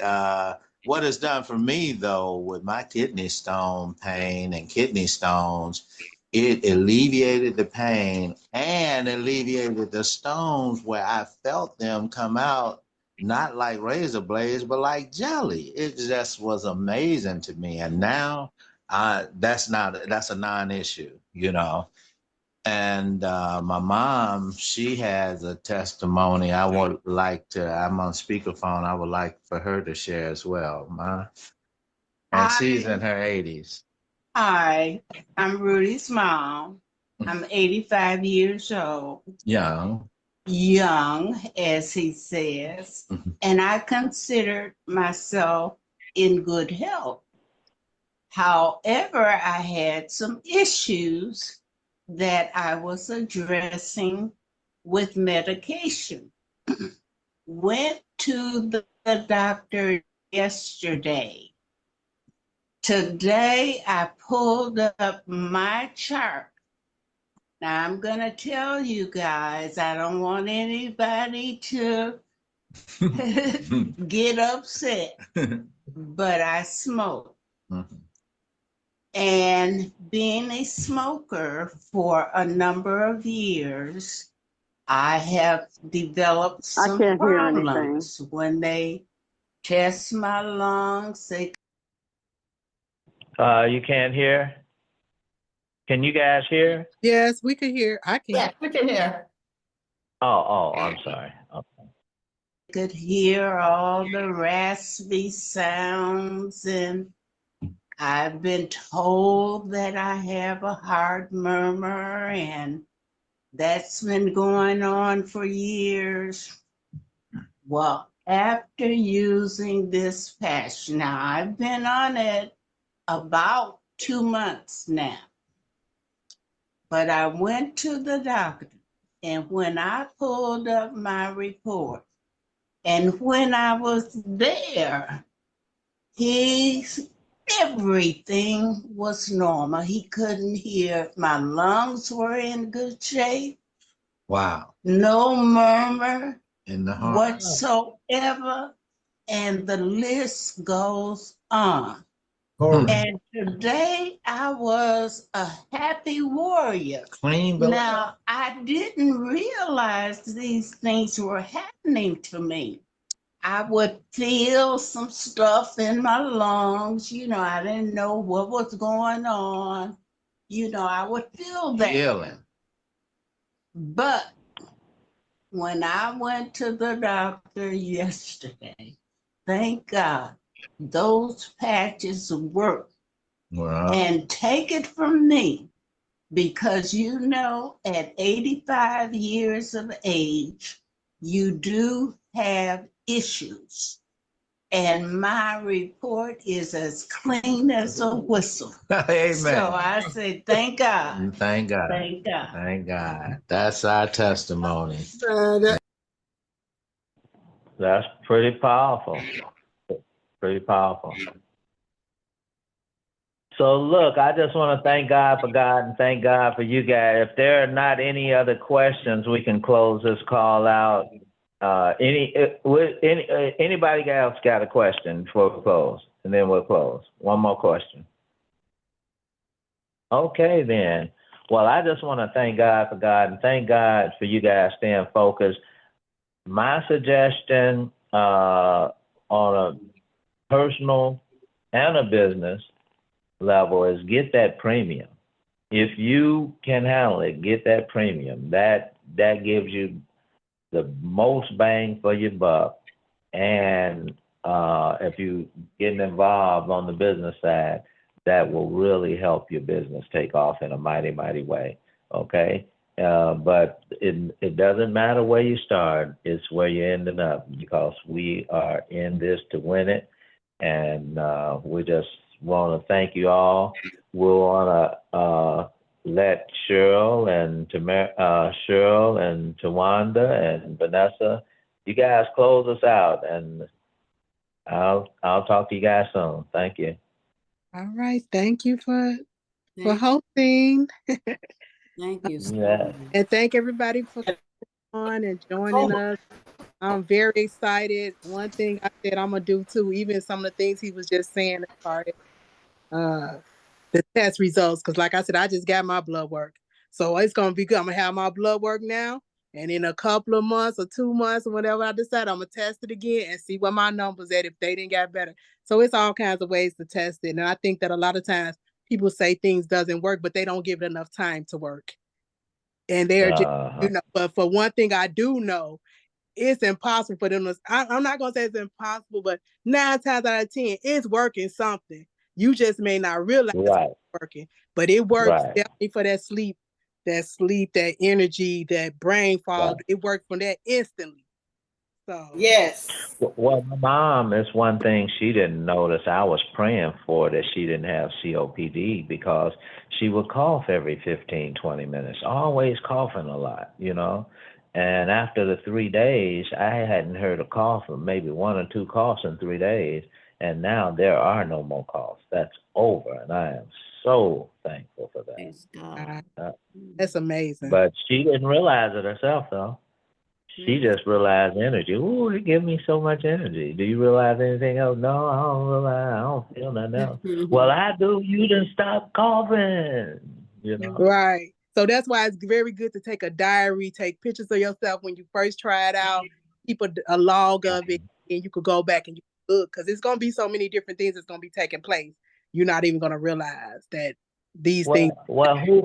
What it's done for me, though, with my kidney stone pain and kidney stones, it alleviated the pain and alleviated the stones where I felt them come out, not like razor blades, but like jelly. It just was amazing to me. And now that's a non-issue, you know. And my mom, she has a testimony. I'm on speakerphone. I would like for her to share as well. And she's in her 80s. Hi, I'm Rudy's mom. I'm 85 years old. Young. Young, as he says. And I considered myself in good health. However, I had some issues that I was addressing with medication. Went to the doctor yesterday. Today, I pulled up my chart. Now, I'm going to tell you guys, I don't want anybody to get upset, but I smoke. And being a smoker for a number of years, I have developed some problems. When they test my lungs, they You can't hear? Can you guys hear? Yes, we can hear. I can. Yes, we can hear. Oh, I'm sorry. Okay. could hear all the raspy sounds, and I've been told that I have a heart murmur, and that's been going on for years. Well, after using this patch, now I've been on it about 2 months now, but I went to the doctor, and when I pulled up my report, and when I was there, everything was normal. He couldn't hear if my lungs were in good shape. Wow. No murmur In the heart. whatsoever. And the list goes on. And today I was a happy warrior. Clean bill of Now, I didn't realize these things were happening to me. I would feel some stuff in my lungs. I didn't know what was going on. I would feel that. Feeling. But when I went to the doctor yesterday, thank God, those patches work. Wow. And take it from me, because at 85 years of age, you do have issues. And my report is as clean as a whistle. Amen. So I say, thank God. Thank God. Thank God. Thank God. That's our testimony. That's pretty powerful. Pretty powerful. So look, I just want to thank God for God and thank God for you guys. If there are not any other questions, we can close this call out. Anybody else got a question before we close? And then we'll close. One more question. Okay, then. Well, I just want to thank God for God and thank God for you guys staying focused. My suggestion on a personal and a business level is get that premium. If you can handle it, get that premium. That gives you the most bang for your buck. And if you getting involved on the business side, that will really help your business take off in a mighty, mighty way. Okay. But it doesn't matter where you start, it's where you're ending up, because we are in this to win it. And we just want to thank you all. We'll want to let Cheryl and Twanda and Vanessa, you guys close us out, and I'll talk to you guys soon. Thank you. All right. Thank you for Thank hosting. Thank you so Yeah. much. And thank everybody for coming on and joining us. I'm very excited. One thing I said I'm gonna do too, even some of the things he was just saying as far as the test results, because like I said, I just got my blood work. So it's gonna be good. I'm gonna have my blood work now. And in a couple of months or 2 months or whatever I decide, I'm gonna test it again and see what my numbers at if they didn't get better. So it's all kinds of ways to test it. And I think that a lot of times people say things doesn't work, but they don't give it enough time to work. And they're just, but for one thing I do know, it's impossible for them to, I'm not gonna say it's impossible, but 9 times out of 10, it's working something. You just may not realize it's working, but it works definitely for that sleep, that energy, that brain fog. It worked from that instantly. So yes. Well, my mom, is one thing she didn't notice. I was praying for that she didn't have COPD because she would cough every 15, 20 minutes, always coughing a lot, you know. And after the 3 days, I hadn't heard a cough, or maybe 1 or 2 coughs in 3 days. And now there are no more coughs. That's over. And I am so thankful for that. Thanks God. That's amazing. But she didn't realize it herself, though. She just realized energy. Ooh, it gives me so much energy. Do you realize anything else? No, I don't realize. I don't feel nothing else. Well, I do. You done stop coughing. You know? Right. So that's why it's very good to take a diary, take pictures of yourself when you first try it out, keep a log of it, and you could go back and you look, because it's going to be so many different things that's going to be taking place. You're not even going to realize that these things. Well, who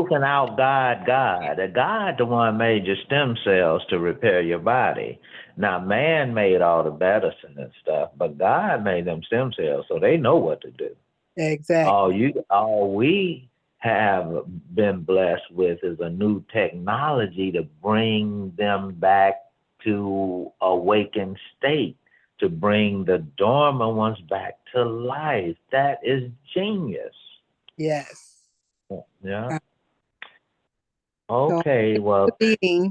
can out-God God? God, the one made your stem cells to repair your body. Now, man made all the medicine and stuff, but God made them stem cells, so they know what to do. Exactly. All we have been blessed with is a new technology to bring them back to awakened state, to bring the dormant ones back to life. That is genius. Yes. Yeah. Okay, well,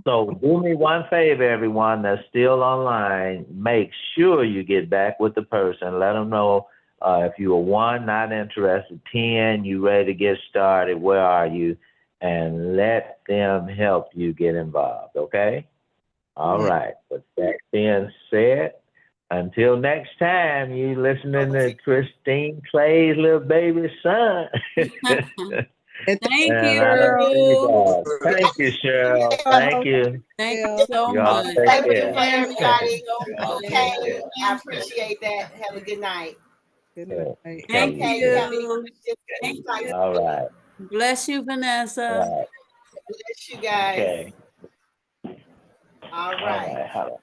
so do me one favor, everyone that's still online. Make sure you get back with the person. Let them know if you are 1, not interested, 10, you ready to get started, where are you? And let them help you get involved, okay? All right. With that being said, until next time, you listening to Christine Clay's little baby son. Thank And you. I don't see you guys. Thank you, Cheryl. Thank you. Thank you so Y'all much. take Thank you care. for everybody. Okay. Okay, I appreciate that. Have a good night. Good Thank Okay, you have any you. questions? All right. Bless you, Vanessa. All right. Bless you guys. Okay. All right. All right. Hold on.